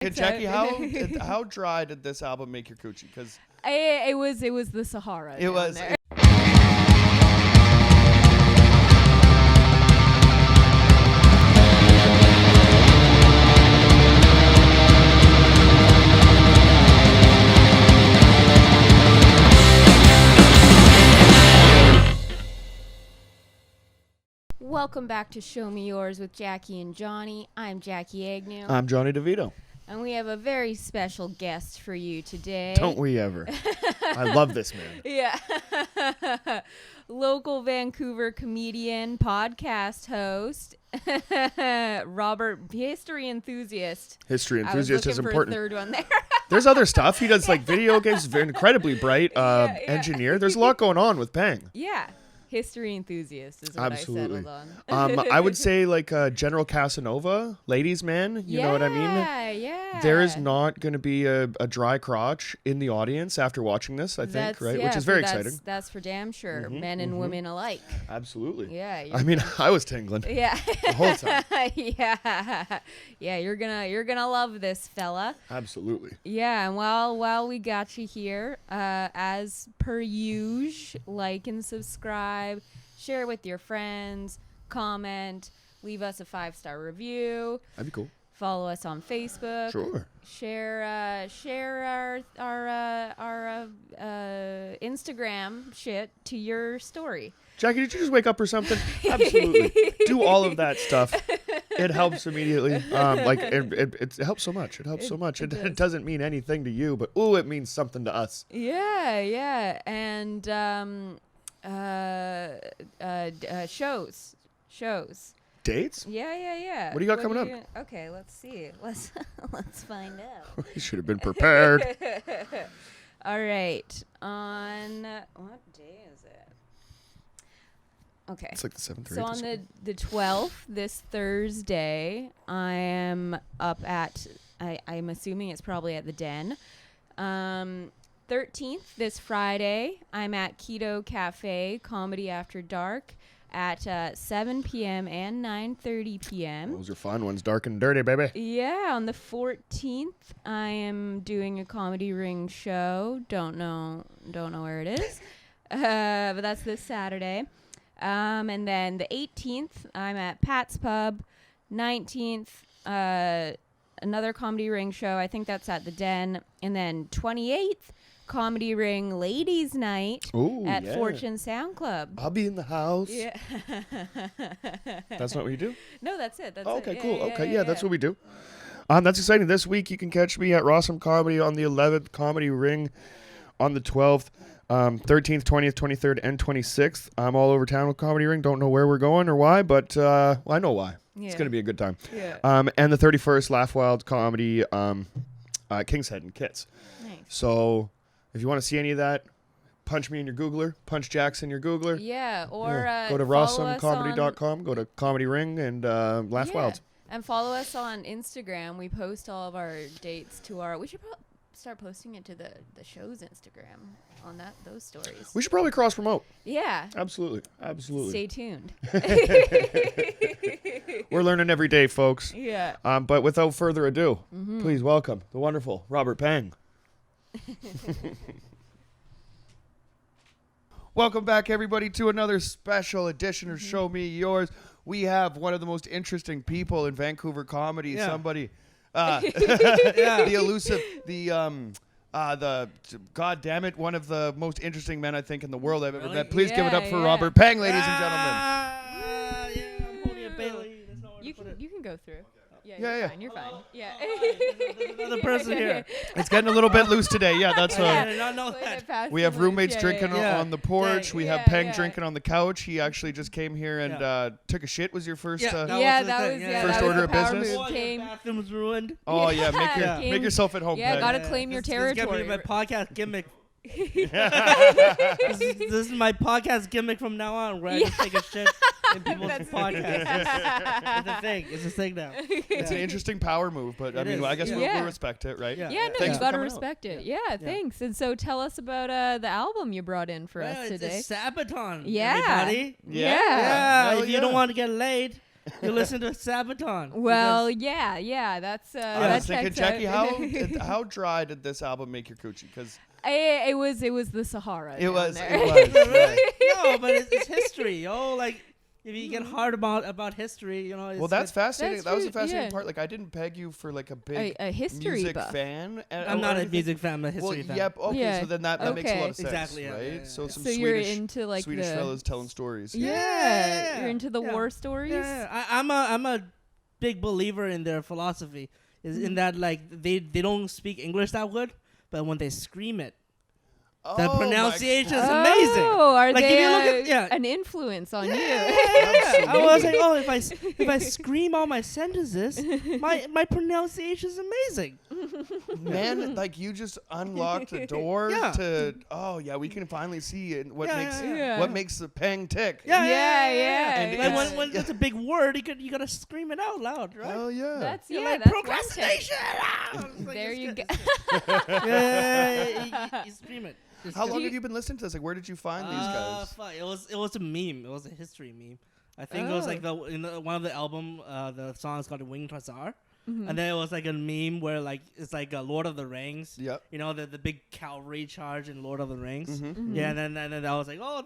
Okay, Jackie, how dry did this album make your coochie? Because it was the Sahara. it was. There. Welcome back to Show Me Yours with Jackie and Jonny. I'm Jackie Agnew. I'm Jonny DeVito. And we have a very special guest for you today. Don't we ever? I love this man. Yeah. Local Vancouver comedian, podcast host, Robert, history enthusiast. History enthusiast is important. For a third one there. There's other stuff. He does like video games. Very incredibly bright engineer. There's a lot going on with Peng. Yeah. History enthusiast is what Absolutely. I settled on. I would say like General Casanova, ladies' man. You know what I mean? Yeah. There is not going to be a dry crotch in the audience after watching this, I think, right? Which is very exciting. That's for damn sure. Men and women alike. Absolutely. Yeah. I mean, I was tingling. Yeah. The whole time. Yeah, you're gonna love this fella. Absolutely. Yeah, and while we got you here, as per usual, like and subscribe. Share it with your friends, comment, leave us a 5-star review. That'd be cool. Follow us on Facebook. Sure. Share our Instagram shit to your story. Jackie, did you just wake up or something? Absolutely. Do all of that stuff. It helps immediately. It helps so much. It helps so much. It doesn't mean anything to you, but it means something to us. Yeah. And shows. Dates? Yeah. What do you got coming up? Okay, let's see. Let's find out. You should have been prepared. All right. On what day is it? Okay. It's like the 7th or 8th. So on the 12th, this Thursday, I am up at, I'm assuming it's probably at the Den. 13th, this Friday, I'm at Keto Cafe, Comedy After Dark, at 7 p.m. and 9:30 p.m. Those are fun ones, dark and dirty, baby. Yeah, on the 14th, I am doing a Comedy Ring show. Don't know where it is, but that's this Saturday. And then the 18th, I'm at Pat's Pub. 19th, another Comedy Ring show. I think that's at the Den. And then 28th, Comedy Ring Ladies Night at Fortune Sound Club. I'll be in the house. Yeah. That's not what you do? No, that's it. Okay, it. cool. Yeah, that's what we do. That's exciting. This week you can catch me at Rossum Comedy on the 11th, Comedy Ring on the 12th. 13th, 20th, 23rd, and 26th. I'm all over town with Comedy Ring. Don't know where we're going or why, but I know why. Yeah. It's going to be a good time. Yeah. And the 31st, Laugh Wild Comedy, King's Head and Kits. Nice. So if you want to see any of that, punch me in your Googler. Punch Jax in your Googler. Yeah, or go to rossumcomedy.com, go to Comedy Ring, and Laugh Wild. And follow us on Instagram. We post all of our dates to our... We should start posting it to the show's Instagram on those stories. We should probably cross promote. Yeah. Absolutely. Stay tuned. We're learning every day, folks. Yeah. But without further ado, please welcome the wonderful Robert Peng. Welcome back, everybody, to another special edition of Show Me Yours. We have one of the most interesting people in Vancouver comedy. Yeah. Somebody... the elusive, the God damn it, one of the most interesting men I think in the world I've ever met. Please give it up for Robert Peng, ladies and gentlemen. I'm holding a Bailey. You can go through. Yeah, You're fine. Yeah. There's another person here. It's getting a little bit loose today. Yeah, that's I did not know that. We have roommates drinking on the porch. We have Peng drinking on the couch. He actually just came here and took a shit. Was your first? That was first order of business. The bathroom was ruined. Oh yeah, make yourself at home. Yeah, Peng. gotta claim your territory. This is my podcast gimmick. This is my podcast gimmick from now on, where I just take a shit in people's podcasts. It's a thing now. It's an interesting power move, but I mean, I guess we'll respect it, right? Yeah, no, you gotta respect it. Yeah, thanks. And so tell us about the album you brought in for us today. It's Sabaton, everybody. Yeah. If you don't want to get laid, You listen to Sabaton. Well, yeah, that's I that was thinking, checks out. Jackie, how dry did this album make your coochie? Because it was the Sahara. it down was. there. It was. yeah. No, but it's history. Oh, like if you get hard about history, you know. It's Well, that's fascinating. That's That was the true, fascinating yeah. part. Like, I didn't peg you for like a big a history music buff. fan. I'm not a music fan, I'm a history fan. Yep. Okay, Yeah. so then that makes a lot of sense, Exactly, yeah, right? yeah, So yeah. some So you're Swedish into like Swedish the fellas telling stories. yeah, you're into the Yeah. war stories. Yeah, I'm a big believer in their philosophy. Is in that like they don't speak English that good, but when they scream it, the Oh, pronunciation is my amazing. Oh, are Like, if they you look at- an influence on you? I was like, oh, if I scream all my sentences, my pronunciation is amazing. Man, like you just unlocked the door Yeah. to. Oh yeah, we can finally see it. What makes yeah. what makes the Peng tick? Yeah, Yeah. Like it's- when it's a big word, you gotta scream it out loud, right? Hell yeah. That's You're yeah. like That's one procrastination. tip. There you go. Yeah, you scream it. It's How good. long have you been listening to this? Like, where did you find these guys? Fuck, it was a meme. It was a history meme. I think it was like one of the album. The song is called "Winged Hussar," and then it was like a meme where like it's like Lord of the Rings. Yep. You know the big cavalry charge in Lord of the Rings. Mm-hmm. Yeah, and then I was like, oh,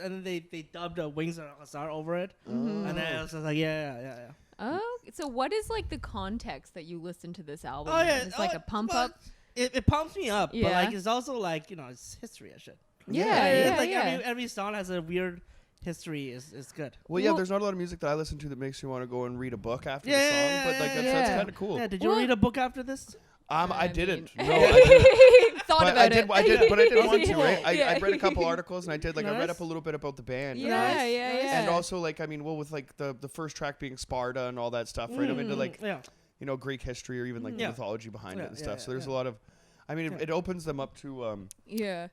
and then they dubbed "Wings of Hussar" over it, and then I was just like, yeah. Oh, so what is like the context that you listen to this album? Oh yeah, It's like a pump well, up. It pumps me up, but Yeah. like it's also like it's history and shit. Yeah, Like yeah. every song has a weird history. Is good. Well, yeah, Well- there's not a lot of music that I listen to that makes me want to go and read a book after Yeah, the song, but like that's yeah. kind of cool. Yeah. Did you Well- read a book after this? I didn't. mean- No, I didn't. Thought But about I it. did. But I did want to. Yeah. Right? I Yeah. read a couple articles and I did like I read Nice. up a little bit about the band. Yeah, Nice, yeah, nice. yeah. And also like I mean, well, with like the first track being Sparta and all that stuff, right? I'm into like yeah. Greek history or even like the Yeah. mythology behind it and Yeah, stuff. yeah, So there's yeah. a lot of. I mean, it opens them up to yeah.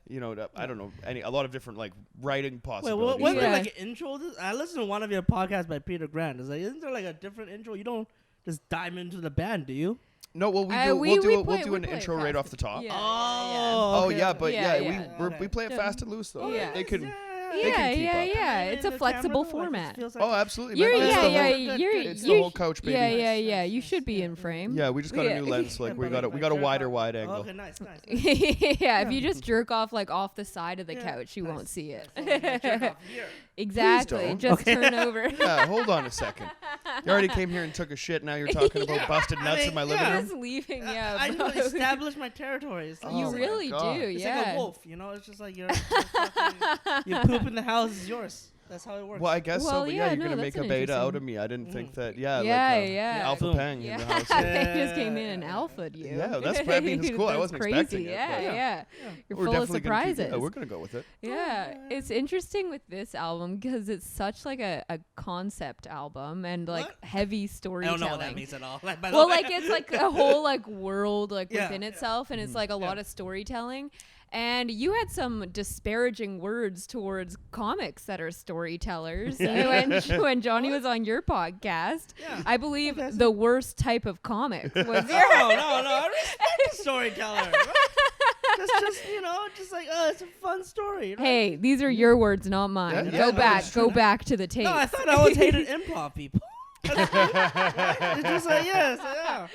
I don't know, a lot of different like writing Wait, possibilities. wasn't there Yeah. like an intro? I listened to one of your podcasts by Peter Grant. Is like, isn't there like a different intro? You don't just dive into the band, do you? No, well, we we'll play- do we an play intro fast. right off the top. Yeah. Oh okay. yeah, but Yeah, yeah, yeah. Okay. we play it fast and loose though. Yeah. They can. Yeah, can keep yeah, up. yeah. It's a flexible format. Oh, absolutely. You're, man. It's yeah, the yeah, whole- you're, it's the you whole couch, baby. Yeah, Nice, yeah, yeah. nice, You nice. should be in frame. Yeah, we just got Yeah. a new lens. Like we got a wide angle. Okay, nice. Yeah, if you just jerk off like off the side of the Yeah. couch, you Nice. won't see it. Jerk off here. Exactly. don't. Just Okay. turn over. Yeah, hold on a second. You already came here and took a shit. Now you're talking about busted nuts in my living yeah. room. Just leaving, yeah. I need to establish my territory. It's like, You Oh my really God. do, it's yeah. like a wolf, you know. It's just like you poop in the house is yours. That's how it works. Well, I guess so. Well, But yeah, you're no, gonna that's make a an beta out interesting- of me. I didn't think that. Yeah, like, yeah. Alpha Boom. Peng in Yeah, the house. they just came in and alpha'd you. Yeah, I mean, it's cool. I That's wasn't crazy. expecting it, Yeah, but- yeah. Yeah. You're We're full of definitely gonna keep. surprises. Yeah, we're gonna go with it. Yeah, it's interesting with this album because it's such like a concept album and like What? heavy I storytelling. don't know what that means at all. Like, by the Well, way. like it's like a whole like world like Yeah. within itself, and it's like a lot of storytelling. And you had some disparaging words towards comics that are storytellers when Jonny was on your podcast. Yeah. I believe Okay, so- the worst type of comic was no. I respect the storyteller. just just like it's a fun story. Right? Hey, these are your words, not mine. Yeah, Go no, back, it's go back to the tape. No, I thought I always hated improv people. It's just like yeah.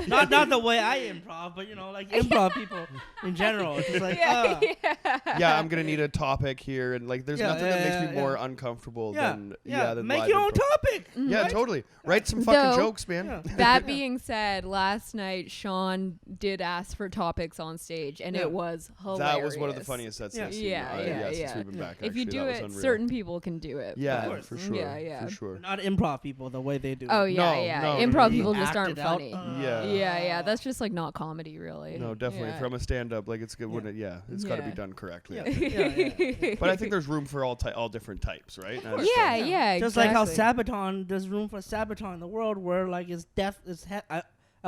Not the way I improv, but like improv people in general. It's just like Yeah, I'm gonna need a topic here, and like, there's Yeah, nothing that makes me yeah. more uncomfortable yeah, than make live your own improv. topic. Yeah, right? totally. Write some fucking Though- jokes, man. Yeah. That being said, last night Sean did ask for topics on stage, and Yeah. it was hilarious. That was one of the funniest sets Yeah. I've seen. Yeah, yeah, since yeah. we've been back. If you actually. do That was it, unreal. certain people can do it. Yeah, Of course. for sure. Yeah, yeah. For sure. Not improv people the way they do. Oh it. yeah, No, yeah. no, Improv no, people You just act aren't it out. funny. Yeah. Yeah, that's just like not comedy, really. No, definitely. Yeah. From a stand-up, like it's good when it's got to be Yeah. done correctly. Yeah, yeah. But I think there's room for all different types, right? Not just, Yeah, yeah. Just like how exactly. Sabaton, there's room for Sabaton in the world where like it's I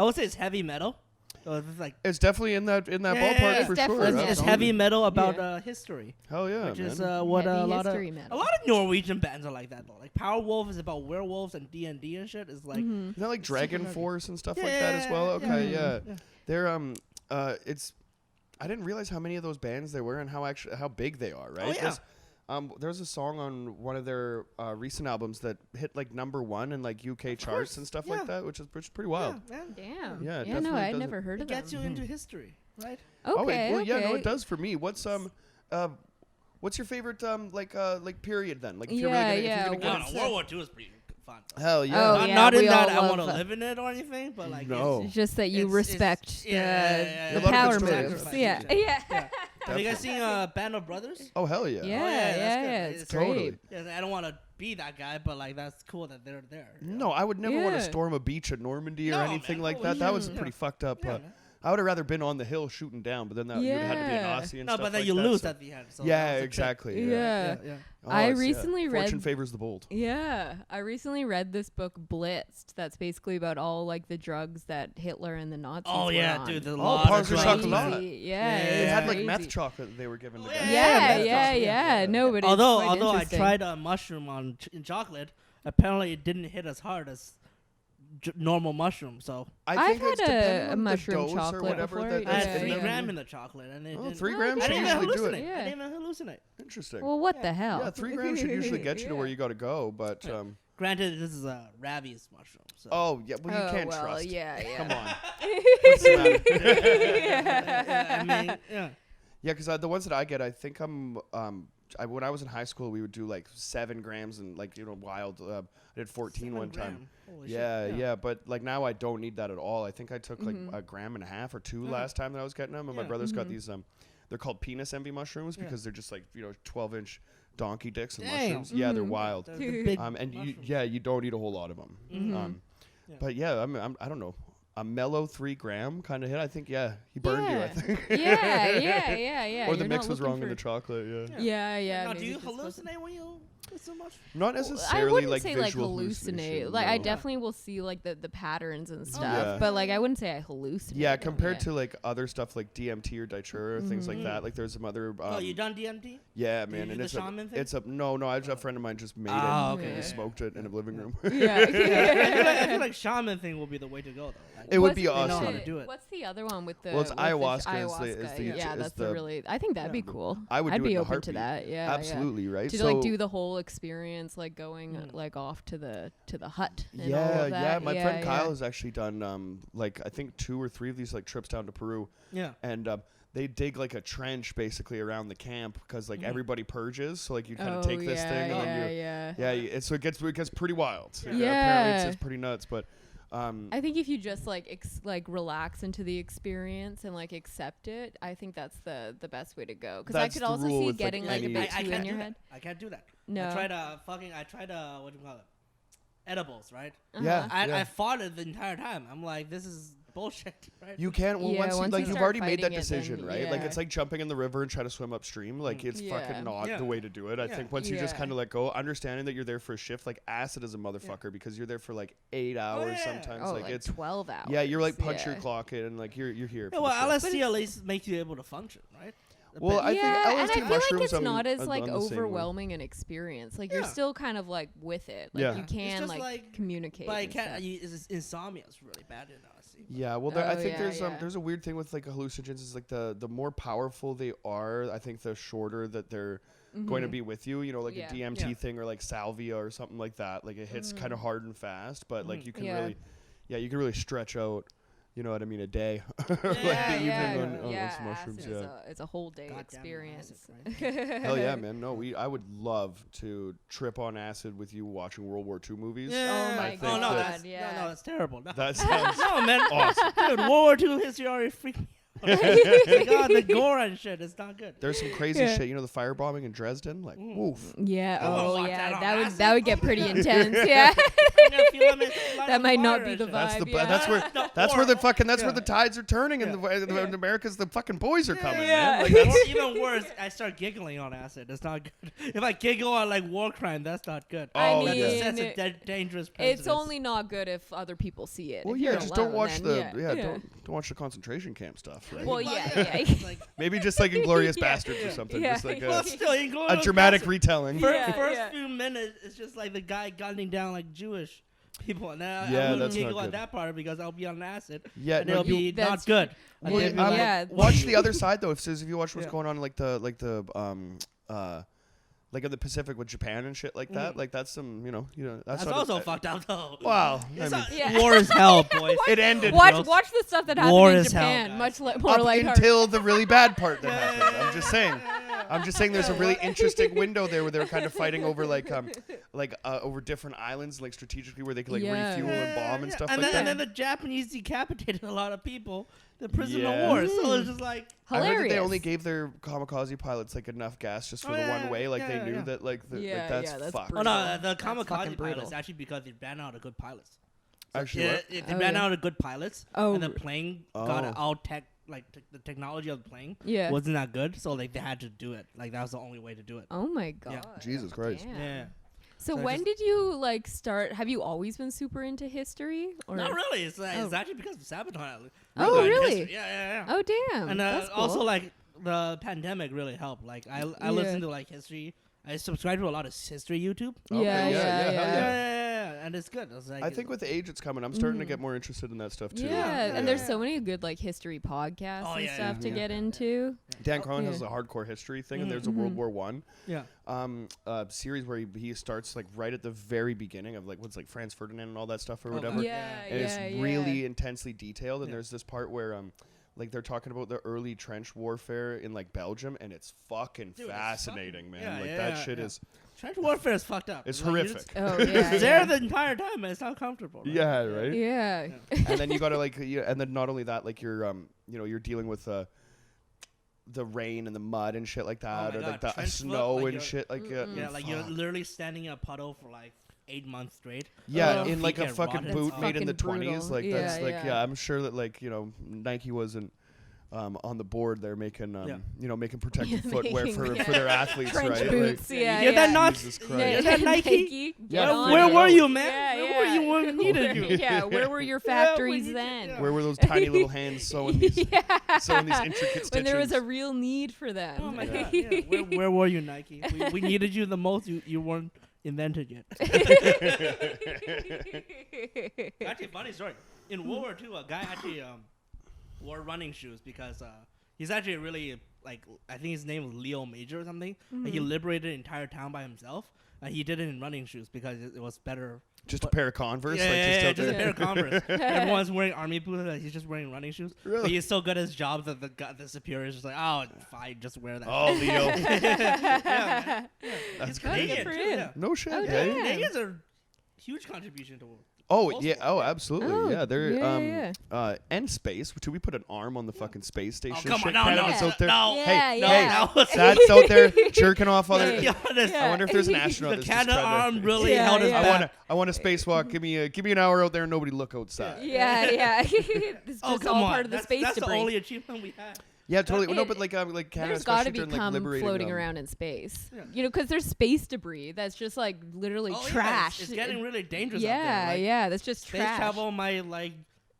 would say it's heavy metal. So it's like It's definitely in that Yeah, ballpark it's for definitely sure. it's absolutely. heavy metal about Yeah. history, Hell yeah, which man. is what a Heavy lot of history metal. Norwegian bands are like that though. Like Power Wolf is about werewolves and D&D and shit. Is like Mhm. Isn't that like Dragon heavy. Force and stuff Yeah, like that as well? yeah, Okay, yeah. yeah. They're it's I didn't realize how many of those bands there were and how big they are, right? Oh, yeah. 'Cause, There's a song on one of their recent albums that hit like #1 in like UK charts and stuff like that, which is pretty wild. Yeah, Damn. Yeah, Yeah, no, I'd never heard it of them. gets you into history, right? Okay. Well, yeah, no, it does for me. What's your favorite like period then? Like if you're really gonna get World War II is pretty fun. Hell yeah. Oh, Not in we that all I want to love live in it or anything, but like No. It's just that you It's- respect yeah. the A lot of power good moves. stories. Yeah. Yeah. Have you guys seen Band of Brothers? Oh hell yeah. Yeah, that's good. it's It's great. totally. Yeah, I don't want to be that guy, but like that's cool that they're there. No, I would never want to Yeah. storm a beach at Normandy or No, anything man. like Holy that. That shit. was Yeah. pretty fucked up. Yeah, man. I would have rather been on the hill shooting down, but then that you'd have to be an Yeah. Aussie and No, stuff but then like you that, lose so- at the end. So Yeah, that was the trick. exactly. Yeah. Yeah. Oh, I it's, recently read- Fortune favors the bold. Yeah, I recently read this book Blitzed. That's basically about all like the drugs that Hitler and the Nazis Oh were yeah, on. dude. The Oh, lot of Parker drugs. chocolate. Crazy. Yeah, It yeah, had like crazy. meth chocolate that they were given to Oh, guys. Yeah, meth yeah, chocolate. yeah. No, but Although it's quite I interesting. tried a mushroom in chocolate, apparently it didn't hit as hard as normal mushroom. So I think I've it's had depending a on the mushroom dose or chocolate whatever before, that- I that's had in 3 there. grams in the chocolate, and it Oh, didn't. 3 Oh, grams I should didn't even usually do hallucinate. it. Yeah. I didn't even hallucinate. Interesting. Well, what the hell? Yeah, 3 grams should usually get you to where you got to go, but Granted, this is a Ravi's mushroom. So. oh yeah, well you can't trust. Yeah, yeah. Come on. What's the matter? yeah, I mean, yeah. Yeah, because the ones that I get, I think when I was in high school, we would do like 7 grams and like wild. I did 14 one time. Holy Yeah, shit. yeah, but like now I don't need that at all. I think I took like a gram and a half or 2 last time that I was getting them, and my Yeah. brother's got these. They're called penis envy mushrooms because they're just like 12-inch donkey dicks and Damn. mushrooms. Yeah, they're wild. The big And mushrooms. you don't eat a whole lot of them. Yeah. But yeah, I don't know. A mellow 3 gram kind of hit. I think he burned you. I think. yeah. Or the You're mix not was looking wrong in for- the chocolate. Yeah. Yeah. Now, do maybe you just wasn't- hallucinate when you eat so much? Not I necessarily wouldn't like say like visual hallucinate. hallucination, Like I no. definitely will see like the patterns and stuff, yeah. but like I wouldn't say I hallucinate. Yeah, compared to like other stuff like DMT or Datura, things Mm-hmm. like that. Like there's some other. Oh, you done DMT? Yeah, You man, do and the it's shaman thing? it's a no. A friend of mine just made Ah, it. okay. And Yeah. smoked it in a living room. Yeah. I feel like shaman thing will be the way to go, though. Right? It would be know how awesome. to do it. What's the other one with the? Well, it's with the ayahuasca is the- yeah, is that's the- the really. I think that'd be cool. I would I'd do be it in a open to heartbeat. that. Yeah, Absolutely, right? To So like do the whole experience, like going like off to the hut. And all yeah, of that. My friend Kyle has actually done like I think 2 or 3 of these like trips down to Peru. Yeah. And they dig like a trench basically around the camp because like everybody purges, so like you kind of Oh, take this thing and then yeah. so it gets pretty wild. So, Yeah. apparently it's pretty nuts, but I think if you just like relax into the experience and like accept it, I think that's the best way to go. Because I That's could the also rule see with, like, getting like a any- bit I too can't in your do head. that. I can't do that. No. I tried what do you call it? Edibles, right? yeah, I fought it the entire time. I'm like, this is bullshit, right? you can't. Well, Yeah, once once like you you've start already made that fighting it, then decision, right? Like yeah. it's like jumping in the river and trying to swim upstream. Like it's Yeah. fucking not Yeah. the way to do it. I Yeah. think once you just Yeah. kind of let go, understanding that you're there for a shift, like acid is a motherfucker because you're there for like 8 hours yeah. sometimes. Oh, like like it's 12 hours. yeah, you're like punch your Yeah. clock in and like you're here. Yeah, for well, the show. LSD at least makes you able to function, right? A Well, bit. I think yeah, and I LSD feel like mushrooms it's not as on like the same way. overwhelming an experience. Like you're Yeah. still kind of like with it. Like Yeah. you It's can just like, like- communicate. but I and can't. stuff. Insomnia is really bad in LSD. Yeah, well, I Oh, think yeah, there's yeah. there's a weird thing with like hallucinogens is like the more powerful they are, I think the shorter that they're going to be with you. You know, like Yeah. a DMT Yeah. thing or like salvia or something like that. Like it hits kind of hard and fast, but like you can Yeah. you can really stretch out. You know what I mean? A day, like the Yeah, evening on yeah, some mushrooms. acid Yeah. it's a whole day Goddamn experience. acid, right? Hell yeah, man. No, I would love to trip on acid with you watching World War II movies. Yeah. Oh my I think god! no, that- that's, yeah. no, that's terrible. No, That sounds no man. awesome. Dude, World War II history already freaked me out. God, the gore and shit is not good. There's some crazy Yeah. shit. You know the firebombing in Dresden? Like, woof. Yeah. I wanna Oh watch yeah. that on That would acid. would get pretty intense. Yeah. That might not be the vibe. That's the yeah. that's where the fucking Yeah. where the tides are turning and Yeah. in America's the fucking boys are coming, Yeah. man. Like that's Or even worse, I start giggling on acid. It's not good. If I giggle on like war crime, that's not good. Oh, that yeah. just sets mean, a dangerous It's precedence. only not good if other people see it. well, If yeah, you're just don't alone, watch then the yeah. don't watch the concentration camp stuff, right? Well, yeah. It's like, Maybe just like Inglorious Yeah. Bastards or something, Yeah. just like well, a still, you go to dramatic acid. retelling. Yeah. First few minutes, it's just like the guy gunning down like Jewish people, and I Yeah, wouldn't that's not giggle at good. that part because I'll be on acid, Yeah, and no, it'll be not That's good. Well, And then, yeah. watch the other side though. If you watch what's Yeah. going on in like the like in the Pacific with Japan and shit like that. Like that's some, That's also fucked up though. Wow. War is hell, boys. It ended. Watch the stuff that happened War in is hell, Japan. guys. Much more up like until the really bad part that happened. I'm just saying. I'm just saying there's a really interesting window there where they were kind of fighting over over different islands, like strategically where they could refuel and bomb and stuff like that. And then the Japanese decapitated a lot of people. The prisoner of war. So it's just like hilarious. I heard that they only gave their kamikaze pilots enough gas just for the one way. Like they knew that that's fucked. Oh no, the kamikaze pilots actually because they ran out of good pilots. So Actually, they ran out of good pilots, and the plane got out the technology of the plane wasn't that good, so they had to do it. Like that was the only way to do it. Oh my god! Yeah. Jesus Christ! Damn. Yeah. So when did you start? Have you always been super into history? Or? Not really. It's actually because of Sabaton. Oh really? Yeah. Oh damn! And that's cool. also the pandemic really helped. Like I listen to history. I subscribe to a lot of history YouTube. Okay. Yeah. And it's good. I think with age it's coming. I'm starting to get more interested in that stuff too. Yeah, and there's so many good history podcasts and stuff to get into. Dan Carlin has a hardcore history thing, and there's a World War One. Series where he starts right at the very beginning of Franz Ferdinand and all that stuff or whatever. And it's really intensely detailed. And there's this part where they're talking about the early trench warfare in Belgium, and it's fucking fascinating, man. That shit is. Trench warfare is fucked up. It's horrific. It's there the entire time, and it's not comfortable. Right? Yeah, right. Yeah. And then you gotta and then not only that, you're you're dealing with the rain and the mud and shit like that, or the snow and shit you're literally standing in a puddle for 8 months straight. Yeah, in a fucking boot that's made in the fucking 20s. brutal. I'm sure that Nike wasn't on the board there making making protective footwear for their athletes, trench right? boots, You're that nuts. Jesus You're Christ. that Nike. Yeah, where were you, man? Yeah, where were you when we needed you? Yeah, where were your factories then? Where were those tiny little hands sewing these intricate stitchings? When there was a real need for them. Oh my god. Yeah. Where were you, Nike? We needed you the most. You weren't invented yet. Actually, funny story. In World War II, a guy actually wore running shoes because he's actually really I think his name was Leo Major or something. And he liberated an entire town by himself. He did it in running shoes because it was better. Just a pair of Converse? Just a pair of Converse. Everyone's wearing army boots. He's just wearing running shoes. Really? But he's so good at his job that the superior is just fine, just wear that. Oh, Leo. That's crazy. Good for him. Yeah. No shit. Oh, Yeah. damn. Canadians are huge contribution to Oh yeah! Oh, absolutely! Oh, yeah, they're and space. Should we put an arm on the fucking space station? Oh, come on, Canada's out there. no. Hey, Yeah. that's out there jerking off other. Be honest. I wonder if there's an astronaut. The that's just Canada trying to- arm really held us back. I want a spacewalk. Give me an hour out there and nobody look outside. Yeah. It's just all part of the space That's debris. the only achievement we had. Yeah, totally. It- no, but Canada, There's got to especially be during liberating floating around in space. Yeah. Because there's space debris that's just literally trash. It's getting really dangerous out Yeah, there. that's just Space trash. travel might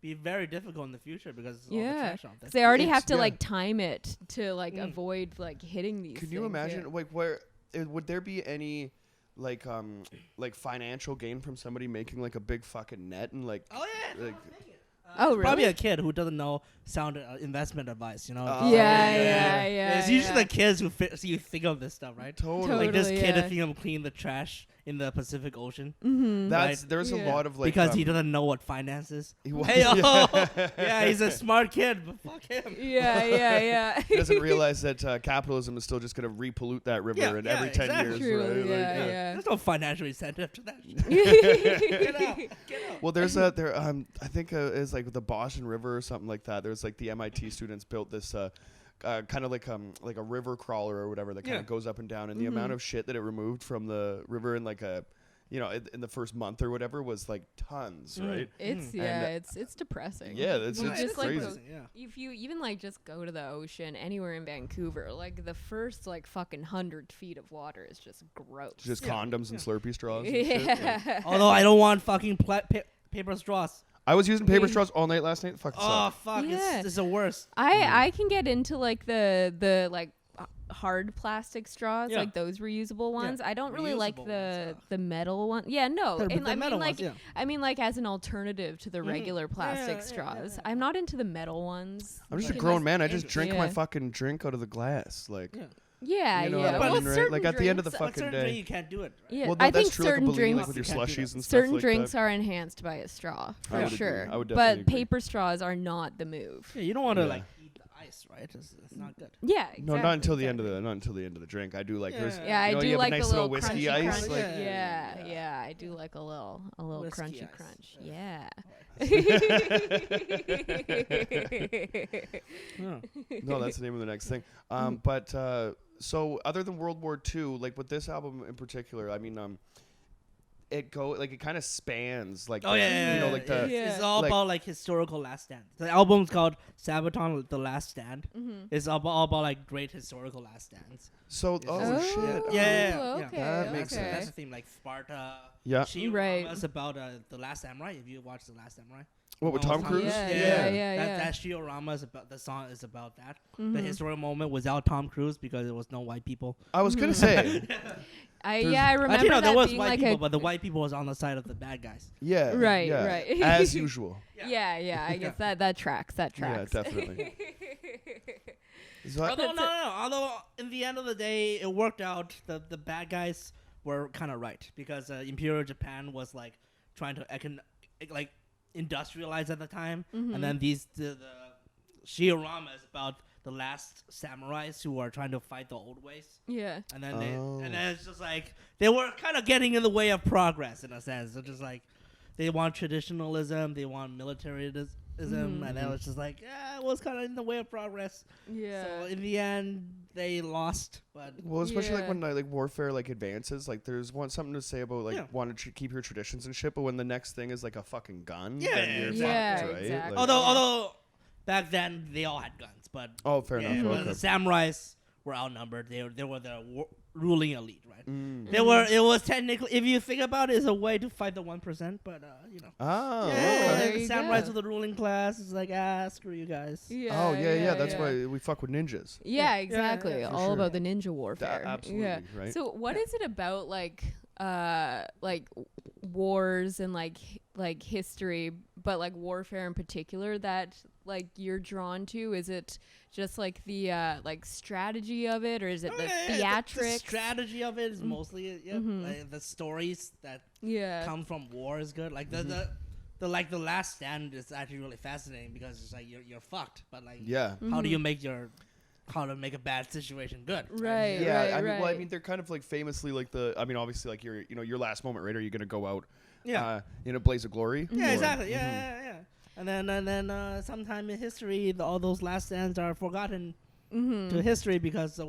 be very difficult in the future because of all the trash out there. They already It's- have to yeah. time it to avoid hitting these. Can you imagine where would there be any financial gain from somebody making a big fucking net and really? Probably a kid who doesn't know sound investment advice, Yeah. It's usually the kids who you think of this stuff, right? Totally. Like this kid yeah. is thinking of cleaning the trash in the Pacific Ocean. Mm-hmm. There's a lot of because he doesn't know what finance is. Hey, Yeah, he's a smart kid, but fuck him. Yeah. He doesn't realize that capitalism is still just going to repollute that river every 10 exactly. years. Truly, right? yeah. There's no financial incentive to that. Get out. Well, there's I think it's the Boston River or something like that. There's the MIT students built this kind of like a river crawler or whatever that kind of goes up and down, and the amount of shit that it removed from the river in in the first month or whatever was tons, right? It's depressing. Yeah, it's just crazy. If you even just go to the ocean anywhere in Vancouver, the first fucking 100 feet of water is just gross. Just condoms and Slurpee straws. And Yeah. shit. Although I don't want fucking paper straws. I was using paper straws all night last night. Fucking Oh sucked. fuck! Yeah. It's the worst. I can get into the hard plastic straws, Yeah. those reusable ones. I don't really like Reusable ones, the metal one. Yeah, no. But And the I metal mean ones, yeah. I mean as an alternative to the regular plastic straws. yeah. I'm not into the metal ones. I'm just a Like, grown man. I dangerous. just drink my fucking drink out of the glass. Yeah, You know yeah. what I Well, mean, right? certain Like at the end of the drinks- But fucking certain drink day. you can't do it. Right? Yeah, Well, no, I that's think true, like a certain balloon, drinks, like with your You can't do slushies that. and stuff certain like drinks that. are enhanced by a straw I for would agree. sure. I would But definitely agree. paper straws are not the move. Yeah, you don't want to Yeah. like eat the ice, right? It's not good. Yeah, exactly. No, not until the end of the drink. I do like there's Yeah, I you know, do you have like a nice the little whiskey crunchy ice. crunch. Like, Yeah, I do like a little Whiskey crunchy ice. crunch. Yeah. Yeah. no, that's the name of the next thing. But so other than World War II, like with this album in particular, I mean, it kind of spans like Oh yeah, you know, like the Yeah. It's all like- about like historical last stand. The album's called Sabaton, The Last Stand. It's all about like great historical last stands. so Oh, shit. Yeah. Okay, That makes okay. That's the theme, like Sparta. Yeah. Right. It's about the Last Samurai. If you watch the Last Samurai. What with Tom Cruise? Yeah. That Shiorama is about the song is about that. The Mhm. historical moment without Tom Cruise because there was no white people. I was gonna say I There's- remember Actually, no, that there was being white like people, a but the white people was on the side of the bad guys. yeah, Right, yeah, right. as usual. yeah. I guess that tracks. That Yeah, tracks. definitely. So I- Although no. Although in the end of the day, it worked out. The bad guys were kind of right because Imperial Japan was like trying to like industrialize at the time, and then the Shiorama is about the last samurais who are trying to fight the old ways. Yeah. And then it's just like they were kind of getting in the way of progress in a sense. They're just like they want traditionalism, they want militarism, and then it's just like it was kind of in the way of progress. Yeah. So in the end, they lost. But well, especially like Yeah. when like warfare like advances, like there's something to say about like wanting to keep your traditions and shit, but when the next thing is like a fucking gun, Yeah, then you're yeah, fucked, right? exactly. Like- although back then they all had guns, but oh, fair enough. but Okay. the samurais were outnumbered. They were the ruling elite, right? Mm. They were. It was technically, if you think about it, it's a way to fight the 1%. But you know, Oh, there the you samurais go. are the ruling class. It's like screw you guys. Yeah. oh yeah. That's why we fuck with ninjas. Yeah, exactly. yeah, for All sure. about the ninja warfare. Absolutely, Yeah. right? So what is it about like wars and like history, but like warfare in particular that like you're drawn to? Is it just like the like strategy of it, or is it the theatrics? The strategy of it is mostly like the stories that come from war is good. Like the last stand is actually really fascinating because it's like you're fucked, but like Yeah. how do you make how to make a bad situation good? Right. Yeah, right, I mean, right. well, I mean, they're kind of like famously like obviously like your last moment, right? Are you gonna go out, in a blaze of glory? Yeah, Or- exactly. Yeah. And then sometime in history, all those last stands are forgotten to history because the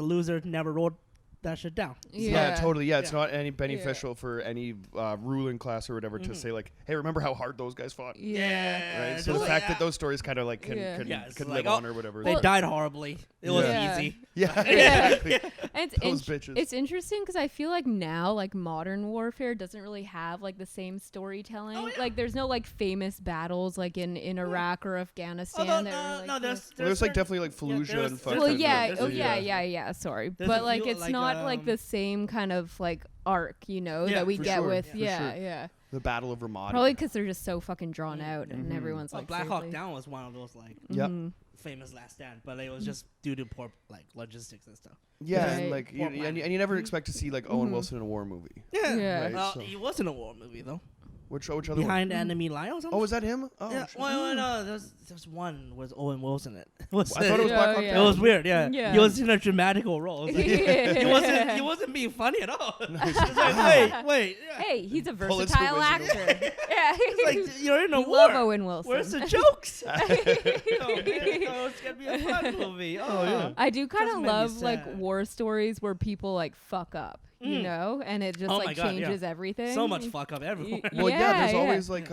loser never wrote that shit down. Yeah, totally. Yeah, it's Yeah. not any beneficial for any ruling class or whatever to say like, hey, remember how hard those guys fought? Yeah. Right. So the fact that those stories kind of like can it's can like, live on or whatever. They died horribly. It was Yeah. easy. yeah, exactly. And Those bitches. it's interesting because I feel like now, like modern warfare doesn't really have like the same storytelling. Oh, yeah. Like there's no like famous battles like in Iraq or Afghanistan. Although, that were, like, there's There's like certain- definitely like Fallujah there's- and there's- fucking. well, there's yeah, a- oh there's a- yeah. Sorry, There's but a like few, it's like, not like the same kind of like arc, you know, Yeah, that we for get sure, with for yeah, sure. yeah. The Battle of Ramadi. Probably because they're just so fucking drawn out, and everyone's Well, like Black Hawk seriously. Down was one of those like Yep. famous last stand, but it was just due to poor like logistics and stuff. Yeah, Right. and like Poor and planet. you never expect to see like Owen Wilson in a war movie. Yeah. Right, Well, so- he was in a war movie though. Which other Behind Enemy Line or one? something. Oh, was that him? Oh, Yeah, shit. well, no, there's one was Owen Wilson in it. I thought it was Yeah, Black Hawk yeah. It Down. was weird, yeah. Yeah. He was in a dramatical role. It was like- he wasn't being funny at all. It's like, wait. Yeah. Hey, he's a Bullets for versatile Wizard. actor. Yeah, It's like you're in a we war. love Owen Wilson. Where's the jokes? Oh, man, it's gonna be a fun movie. Oh, yeah. I do kind Just of made me love like sad. war stories where people like fuck up, you know, and it just Oh my like God, yeah. changes everything. So much fuck up everywhere. Well, yeah, there's Yeah, always like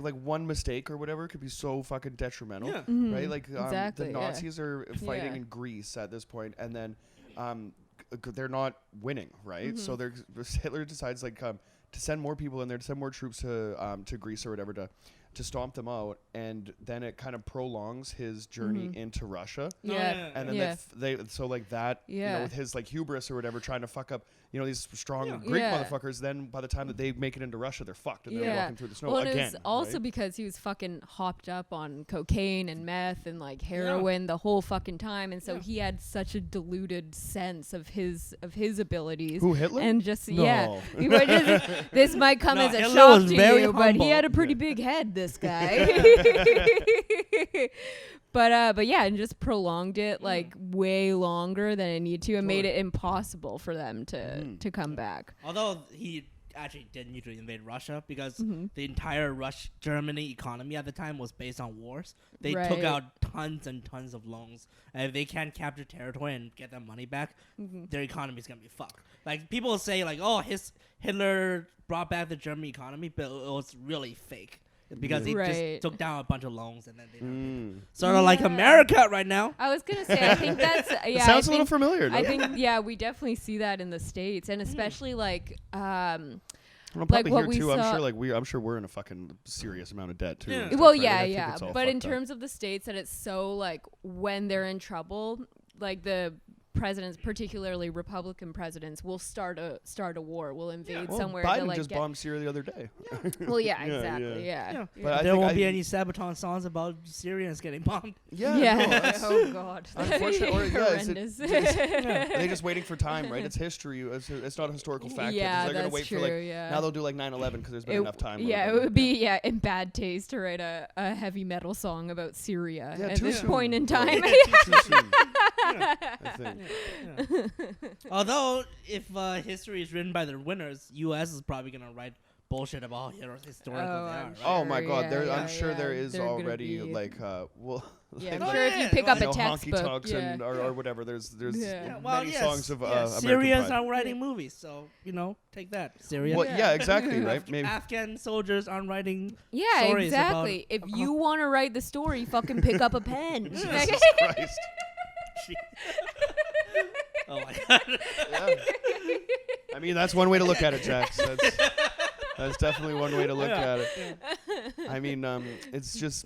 like one mistake or whatever could be so fucking detrimental, Yeah. right? Like Exactly, the yeah. Nazis are fighting Yeah. in Greece at this point, and then they're not winning, right? So Hitler decides like to send more people in there, to send more troops to Greece or whatever to to stomp them out, and then it kind of prolongs his journey into Russia. Yeah. And then they so like that, you know, with his like hubris or whatever, trying to fuck up, you know, these strong Greek motherfuckers. Then by the time that they make it into Russia, they're fucked and they're walking through the snow again. It was also right? because he was fucking hopped up on cocaine and meth and like heroin the whole fucking time, and so he had such a diluted sense of his abilities. Who, Hitler? And just No. this might come as a Hitler shock was to very you, but he humble. had a pretty big head. This guy. But yeah, and just prolonged it like way longer than it needed to, and made it impossible for them to come back. Although he actually did need to invade Russia because the entire Germany economy at the time was based on wars. They took out tons and tons of loans, and if they can't capture territory and get their money back, their economy is gonna be fucked. Like people say, like, oh, Hitler brought back the German economy, but it was really fake. Because he just took down a bunch of loans and then they never sort of like America right now. I was gonna say, I think that's It sounds a little familiar. I think we definitely see that in the States, and especially like well, like probably what here we too. saw. I'm sure we're in a fucking serious amount of debt too. Yeah. and stuff, Well, right? I think yeah. it's all But in fucked up. terms of the States, that it's so like when they're in trouble, like the presidents, particularly Republican presidents, will start a war, will invade somewhere. Biden to, like, just bombed Syria the other day. Well, exactly. Yeah. But There won't be any Sabaton songs about Syrians getting bombed. Yeah. No, that's- Oh God. Unfortunately, Horrendous. they're just waiting for time, right? It's history. It's not a historical fact. Yeah, they're gonna that's wait true. for like now they'll do like 9/11 because there's been enough time. Yeah, it would be in bad taste to write a heavy metal song about Syria at too this soon. point in time. Too soon, I think. Although, if history is written by the winners, U.S. is probably gonna write bullshit about how historical they are. Right? Oh my God! Yeah, I'm sure there is They're gonna already be- like well. Yeah, like, I'm sure if you pick well, up you a know, honky textbook, tonks and or whatever. There's Well, many songs of American Syrians Pie. are writing movies, so take that. Syria. Well, yeah, exactly, right? Maybe. Afghan soldiers aren't writing. Yeah, stories exactly. If you want to write the story, fucking pick up a pen. Jesus Christ. Oh my God. Yeah. I mean, that's one way to look at it, Jax. That's definitely one way to look at it. I mean, it's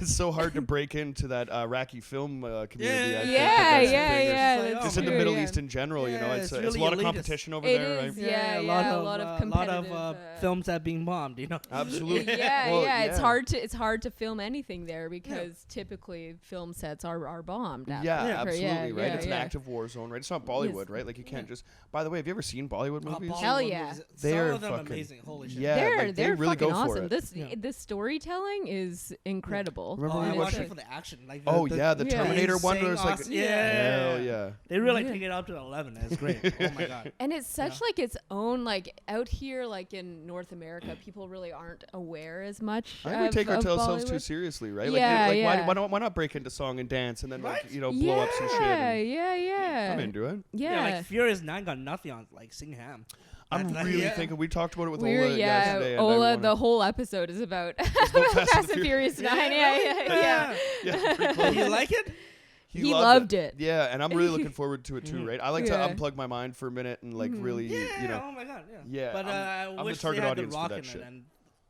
so hard to break into that Iraqi film community. I think Yeah. Just in the Middle East in general, you know, it's it's a really lot of elitist. competition over It there, is, right? yeah, a lot of competitive films that being bombed. Absolutely. Yeah, Well, It's hard to film anything there because typically film sets are bombed. Yeah, after. absolutely, right? It's an yeah. active war zone, right? It's not Bollywood, right? Like you can't just. By the way, have you ever seen Bollywood movies? Hell yeah. They're Some of them fucking amazing. Holy shit. yeah. They're like, they really fucking go for awesome. it. This storytelling is incredible. Remember I we watched watched it for the action. Like the Yeah. Terminator one where it's like, Insane awesome. hell yeah. They really take it up to 11. It's great. Oh my God. And it's such like its own, like out here, like in North America, people really aren't aware as much. I think we take of ourselves too Bollywood. seriously, right? Yeah, like yeah. why not break into song and dance and then Right? blow up some shit? And Yeah. I'm into it. Yeah, like Furious 9 got nothing on like Sing Ham. I'm really thinking. We talked about it with Ola We're, yesterday. and I Ola, wanna- the whole episode is about about Fast and Furious 9. Yeah. Yeah, pretty close. You like it? He loved it. Yeah, and I'm really looking forward to it too, right? I like to Yeah. unplug my mind for a minute and like really, Yeah. you know. Oh my God. Yeah. Yeah, But I'm I the wish target they had The audience for Rock that in shit. it and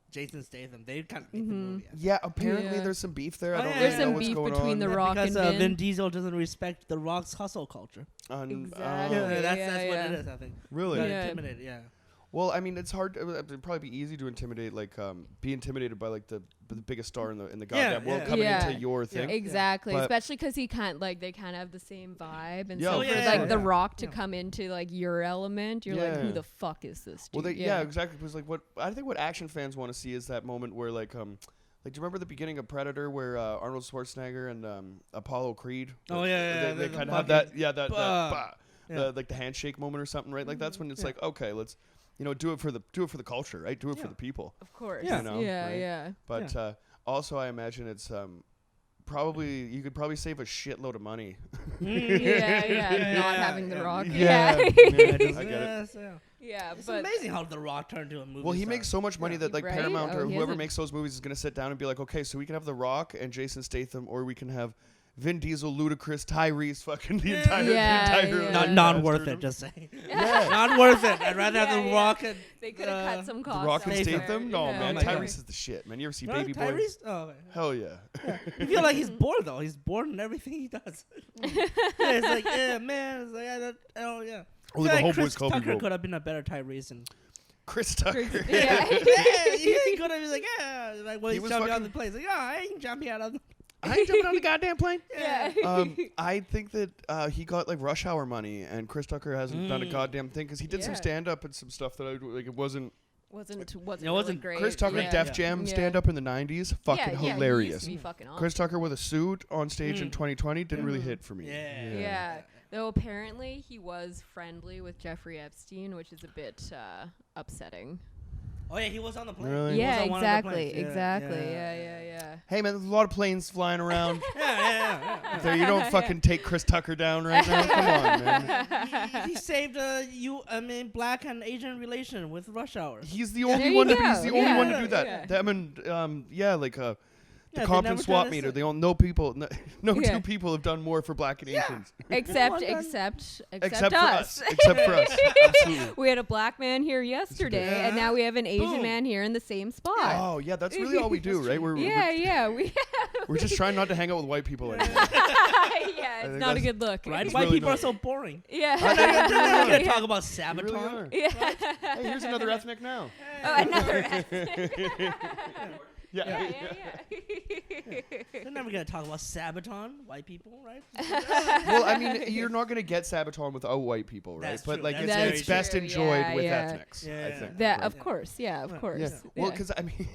Jason Statham. They kind of make the movie. Yeah, apparently Yeah. there's some beef there. Oh, I don't yeah, really yeah. know There's some what's beef going between on. The Rock because and Vin Diesel doesn't respect The Rock's hustle culture. Exactly. Yeah, that's Yeah, what yeah. it is. I think. Really? Got Yeah. intimidated. Yeah. Well, I mean, it's hard. It'd probably be easy to intimidate, like, be intimidated by like the biggest star in the goddamn world coming Yeah. into your thing. Exactly, But- especially because they kind of have the same vibe, and Yeah, so oh, for yeah, like yeah, The yeah. Rock to Yeah. come into like your element, you're like, Yeah. who the fuck is this dude? Well, exactly. Because like what I think what action fans want to see is that moment where like do you remember the beginning of Predator where Arnold Schwarzenegger and Apollo Creed? Oh, yeah. They The kind of have that. fucking Yeah, that. bah. Yeah. Like the handshake moment or something, right? Like that's when it's like, okay, let's. Do it for the culture, right? Do it for the people. Of course. Yeah. You know, yeah, right? yeah. But also, I imagine it's you could probably save a shitload of money. Yeah, not having The yeah. Rock. Yeah. Yeah. I get it. Yes, yeah. Yeah, It's but amazing how The Rock turned to a movie. Well, he star. makes so much money that like Right? Paramount Oh, or he whoever hasn't- makes those movies is gonna sit down and be like, okay, so we can have The Rock and Jason Statham, or we can have Vin Diesel, Ludacris, Tyrese, fucking the Yeah. entire Yeah. Not worth it, just saying. Not worth it. I'd rather have The Rock and They could have cut some The costs. Rock and Statham? Statham? No, Yeah. man. Oh my God. Tyrese is the shit, man. You ever see No, Baby Boy? Tyrese? Oh, okay. Hell yeah. I feel like he's bored though. He's bored in everything he does. It's like, yeah, man. It's like, I don't, yeah. Well, I the feel whole like Chris boys Kobe Tucker rope. could have been a better Tyrese. And Chris Tucker. Yeah. he could have been like, yeah, like when He he's was jumping fucking- on the plane. He's like, yeah, I ain't jumping out of the. I ain't jumping on the goddamn plane. Yeah. I think that he got like rush hour money, and Chris Tucker hasn't done a goddamn thing because he did some Yeah. stand up and some stuff that it wasn't. wasn't wasn't great. Chris Tucker yeah. Def Jam stand up in the '90s, fucking He hilarious. used to be fucking awesome. Chris Tucker with a suit on stage in 2020 didn't really hit for me. Yeah. Though apparently he was friendly with Jeffrey Epstein, which is a bit upsetting. Oh yeah, he was on the plane. Really? He was Yeah, on one of the exactly. planes. Exactly. Yeah. Hey man, there's a lot of planes flying around. Yeah. So you don't fucking take Chris Tucker down right now. Come on, man. He saved black and Asian relation with Rush Hour. He's the There only you one to go. he's the only one to do that. Yeah. Them and the they Compton never swap done meter. this. They don't know people. No Yeah. two people have done more for black and Asians. Except Except for us. us. Except for us. Absolutely. We had a black man here yesterday, and now we have an Asian Boom. man here in the same spot. Oh yeah, that's really all we do, right? We're just trying not to hang out with white people anymore. Yeah, it's think not a that's- good look. Right? It's White really people not. are so boring. Yeah. We're not gonna Yeah. talk about You really Sabaton. are. Yeah. Hey, here's another ethnic now. Oh, another. Yeah. They're never gonna talk about Sabaton, white people, right? Well, I mean, you're not gonna get Sabaton without white people, right? That's but true. like, That's very it's best true. enjoyed Yeah, with yeah. ethnics. I Yeah. think. That, right? of course. Yeah, of course. Yeah. Well, because I mean,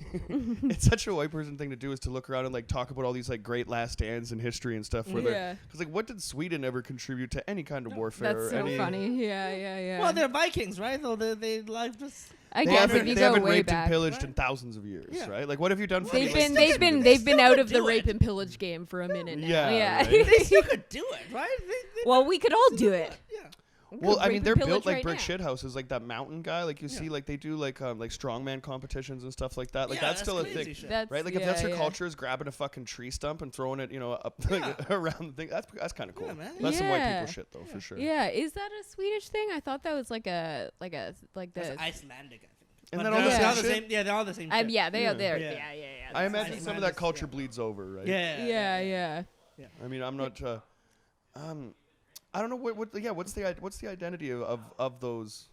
it's such a white person thing to do is to look around and like talk about all these like great last stands in history and stuff. Where Yeah. because like, what did Sweden ever contribute to any kind of warfare? That's or so any, funny. Yeah. Well, they're Vikings, right? So they like just. I They guess haven't, if you they go haven't way raped back. and pillaged Right. in thousands of years, Yeah. right? Like, what have you done for They've me? been Like, they've been out of the do rape it. and pillage game for a minute now. Yeah, Yeah. right. They still could do it, right? Well, we could all do it. Yeah. Well, I Rape mean, and they're pillage built like right brick now. shit houses, like that mountain guy. Like you see, like they do like strongman competitions and stuff like that. Like Yeah, that's still a crazy thing, shit. That's, right? Like if yeah, that's your yeah. culture is grabbing a fucking tree stump and throwing it, up Yeah. around the thing. That's kind of cool. Yeah, man. That's some white Yeah. people shit though, for sure. Yeah, is that a Swedish thing? I thought that was like the. That's Icelandic, I think. And But then all they're the same all the shit? same. Yeah, they're all the same. Shit. Yeah, they are Yeah. there. Yeah. Yeah. I That's imagine nice. some of that Nice, culture yeah. bleeds over, right? Yeah. I mean, I'm not. I don't know what's the identity of those.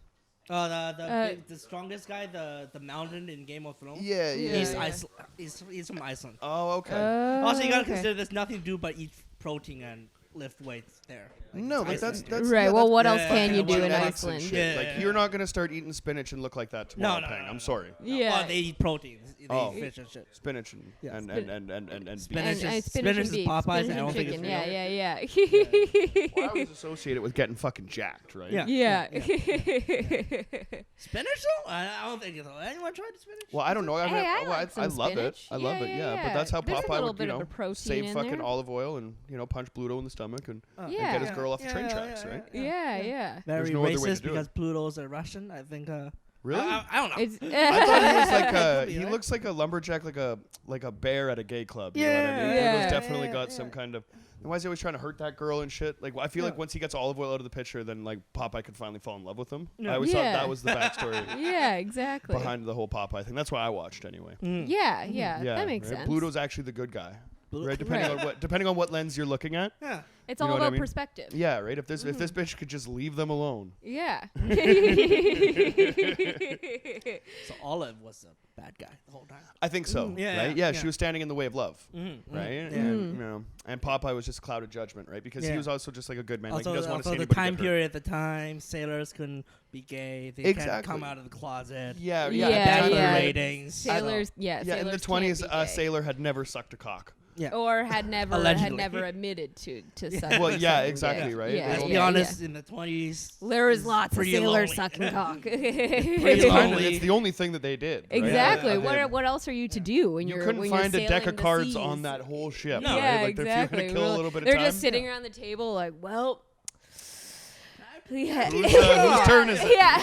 Oh, the strongest guy, the mountain in Game of Thrones. Yeah. He's from Iceland. Oh, okay. Also, you gotta consider there's nothing to do but eat protein and lift weights there. No, like it's that's Iceland. Right. yeah, well, that's what else yeah, can you do in genetics and Iceland? shit. Yeah, Like yeah, you're yeah. not gonna start eating spinach and look like that tomorrow, No, Peng. no. I'm sorry. Yeah. Well, they eat protein. They Oh. eat fish and shit. Spinach and Yeah. and beef. Spinach And is- spinach and is beef, Popeyes, spinach and I and don't think it's chicken. real. Yeah. Well, I always associate it with getting fucking jacked, right? Yeah. Yeah. Spinach though? I don't think it's. Anyone tried spinach? Well, I don't know. Hey, I well, like I some love spinach. it. I love Yeah, it. yeah, Yeah, but yeah. that's how There's a Popeye little would, bit of a protein save in fucking there. olive oil and punch Pluto in the stomach and Yeah. get his girl off the train tracks, right? Yeah. Very no other way to racist do it. because Pluto's a Russian. I think. Really? I don't know. It's I thought he was like Could be, he right? looks like a lumberjack, like a bear at a gay club. You know what I mean? Yeah. Pluto's definitely Yeah, got yeah. some kind of. And why is he always trying to hurt that girl and shit? Like, I feel like once he gets olive oil out of the picture, then like Popeye could finally fall in love with him. Yeah. I always thought Yeah. that was the backstory yeah, exactly. behind the whole Popeye thing. That's why I watched anyway. Yeah, Yeah, that makes right? sense. Pluto's actually the good guy, Blue- right? Depending on what lens you're looking at. Yeah. It's You know all what I about mean? perspective. Yeah, right. If this bitch could just leave them alone. Yeah. So Olive was the bad guy the whole time. I think so. Yeah, Right? yeah. Yeah, she was standing in the way of love. Mm-hmm. Right? Yeah. And, and Popeye was just a cloud of judgment, right? Because he Yeah. was also just like a good man. Like Also, he doesn't want to also see the anybody time get hurt. period at the time, sailors couldn't be gay. They Exactly. can't come out of the closet. Yeah, Yeah, at the Bad time, for yeah. ratings. Sailors, Yeah, in the sailors 20s, can't a be gay. sailor had never sucked a cock. Yeah. or had never Allegedly. admitted to Yeah. such. Well, yeah, something. exactly, Yeah. right? Yeah, Let's They be don't- honest, in the 20s. There was it's lots of pretty sailors lonely. sucking cock. It's, Pretty kind of, lonely. it's the only thing that they did. right? Exactly. Yeah. What else are you to do when You you're couldn't when find you're a deck sailing of the cards seas? on that whole ship. No. right? Yeah, Like, if you're exactly. gonna kill a little bit of They're time. just sitting around the table like, well, Yeah. Whose turn is it? Yeah.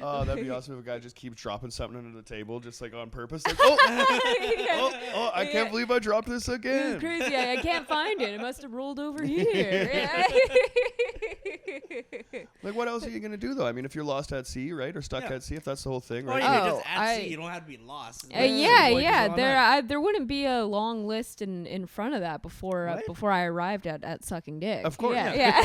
Oh, that'd be awesome if a guy just keeps dropping something under the table, just like on purpose. Like, I can't believe I dropped this It again. was crazy. I can't find it. It must have rolled over here. Like, what else are you gonna do though? I mean, if you're lost at sea, right, or stuck at sea, if that's the whole thing, Or right? you can Oh, just at sea. You don't have to be lost. There wouldn't be a long list in front of that before I arrived at sucking dick. Of course. Yeah.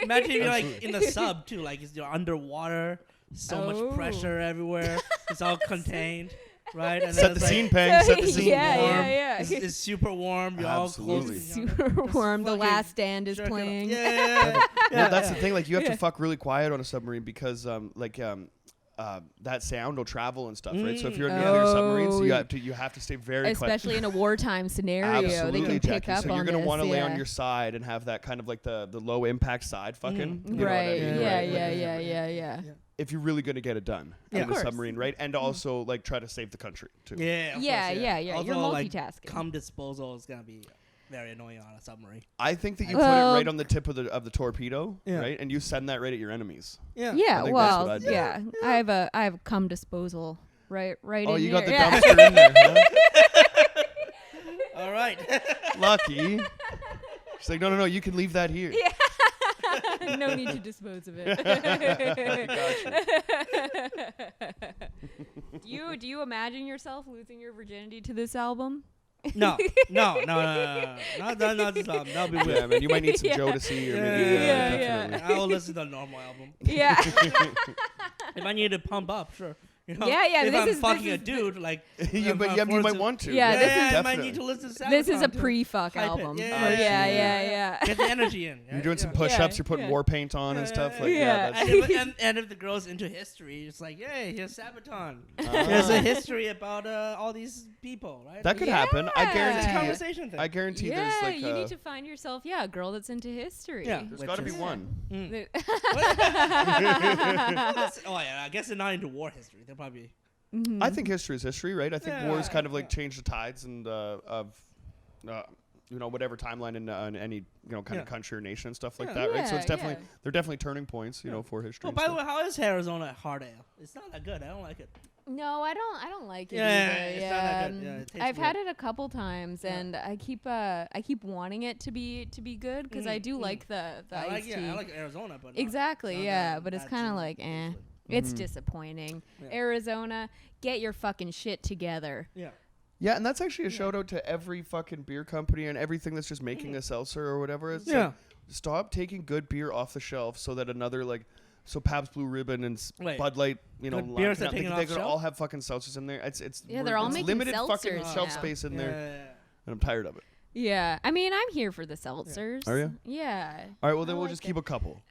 Imagine you're like in the sub too, like you're underwater, so much pressure everywhere. It's all contained, right? And Set the scene, Peng. Set the scene. Yeah. It's super warm. You're Absolutely. all close. Super warm. The Last Stand is playing. Yeah. Well, that's the thing. Like, you have to fuck really quiet on a submarine because, that sound will travel and stuff, right? So if you're in the other submarines, you have to stay very quiet. Especially in a wartime scenario, Absolutely, they can pick Jackie. up So on you're gonna this, want to lay on your side and have that kind of like the low impact side fucking. You know what I Right. mean, Yeah. if you're really going to get it done in Of the course. submarine, right? And also like try to save the country too. Yeah. Yeah. Also, You're like, multitasking. cum disposal is gonna be very annoying on a submarine. I think that you put it right on the tip of the torpedo, right? And you send that right at your enemies. Yeah. I think that's what I'd do. Yeah. I have cum disposal right. Oh, in you here. got the dumpster in there, huh? All right. Lucky. She's like, no, you can leave that here. Yeah. No need to dispose of it. Do you imagine yourself losing your virginity to this album? No. Not this album. That'll be Yeah, weird. man, you might need some Jodeci or maybe definitely. I will listen to the normal album. Yeah. If I need to pump up, sure. You know, Yeah, If this I'm is- fucking this a is dude, like, you might want to. Yeah, this is- I might definitely. need to listen to Sabaton This is a to pre-fuck hype it. album. Yeah. Get the energy in. You're doing some Yeah. push-ups. You're putting Yeah. war paint on and stuff. Like, Yeah. that's And if the girl's into history, it's like, hey, here's Sabaton. There's a history about all these people, right? that could happen. I Yeah. It's a guarantee. conversation thing. I guarantee Yeah, there's like you need to find yourself, a girl that's into history. Yeah. there's got to be Which is- one. Mm. Oh yeah, I guess they're not into war history. They're probably. I think history is history, right? I think wars kind of like yeah. change the tides and of whatever timeline in any kind of country or nation and stuff like that, right? So it's definitely they're definitely turning points, for history. Oh, and by the stuff. way, how is Arizona hard ale? It's not that good. I don't like it. No, I don't like it Yeah, either. it's not that good. Yeah, it tastes I've had weird. it a couple times, and I keep wanting it to be good because I do like the I iced tea. I like Arizona, but Exactly, but it's kind of like It's Mm-hmm. disappointing. Yeah. Arizona, get your fucking shit together. Yeah. Yeah, and that's actually a shout out to every fucking beer company and everything that's just making a seltzer or whatever. It's like, stop taking good beer off the shelf so that another so Pabst Blue Ribbon and Bud Light, Good beers are taken they off could shelf? all have fucking seltzers in there. They're all it's making limited fucking seltzers shelf now. space in there, Yeah. and I'm tired of it. Yeah, I mean, I'm here for the seltzers. Are you? Yeah. All right, well then I we'll like just it. keep a couple.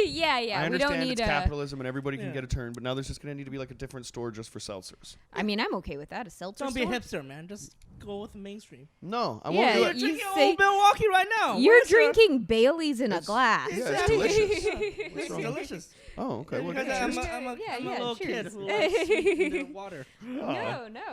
yeah. I We understand don't need it's capitalism and everybody can get a turn, but now there's just gonna need to be like a different store just for seltzers. I mean, I'm okay with that. A seltzer Don't be a store? hipster, man. Just go with the mainstream. No, I Yeah, won't do You're it. you drinking say- old Milwaukee right now. You're Where's your- drinking Bailey's in a glass. Yeah, it's delicious. It's delicious. Oh, okay. Well, Because cheers. I'm a Yeah, little cheers. kid who likes the water. No,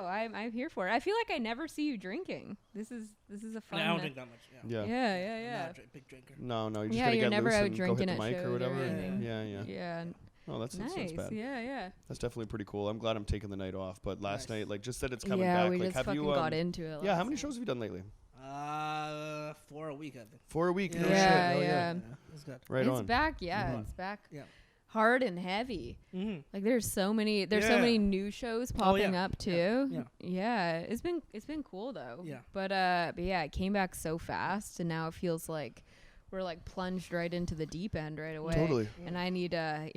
I'm here for it. I feel like I never see you drinking. This is a fun. I don't drink that much. Yeah. Yeah. Not a big drinker. No, you're just Yeah, gonna you're get never loose out and go drinking hit the at mic or shows or whatever. anything. Yeah. Yeah. Oh, that's Nice. bad. Yeah. That's definitely pretty cool. I'm glad I'm taking the night off. But last night, just that it's coming Yeah, back. we Like, just have fucking you? got into it. Yeah. last How many night. shows have you done lately? For a week, I think. For a week. No Yeah. shit. Yeah, Oh, yeah. That's good. Right It's on. back. Yeah, it's back. Yeah. Hard and heavy. Mm-hmm. Like there's so many Yeah. new shows popping up too. Yeah. It's been cool though. Yeah. But yeah, it came back so fast and now it feels like we're like plunged right into the deep end right away. Totally. And I need to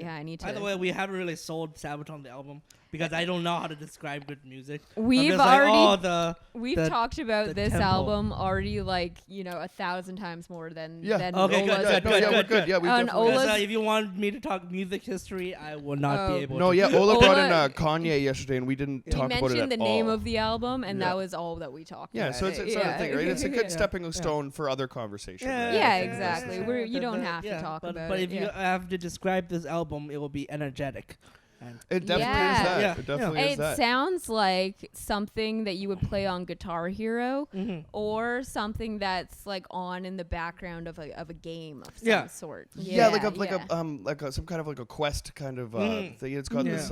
By the way, we haven't really sold Sabaton the album because I don't know how to describe good music. We've I'm just already we've the- talked about the this tempo. album already 1,000 times more than Yeah. Okay, Ola's good, No, good, yeah, we're good. good. Yeah, we On definitely. Ola's- Because if you want me to talk music history, I will not be Oh. able No, to. yeah. Ola brought in Ola- Kanye yesterday, and we didn't we talk about it mentioned at the name all. of the album and Yeah. that was all that we talked Yeah, about. so it's another thing, right? It's a good stepping stone for other conversation. right? Yeah, I think exactly. that's- You don't have to talk but about But it, if you yeah. have to describe this album, it will be energetic. And It definitely is that. Yeah. It definitely is It that. sounds like something that you would play on Guitar Hero, or something that's like on in the background of a game of some sort. Yeah, like some kind of like a quest kind of thing. It's got this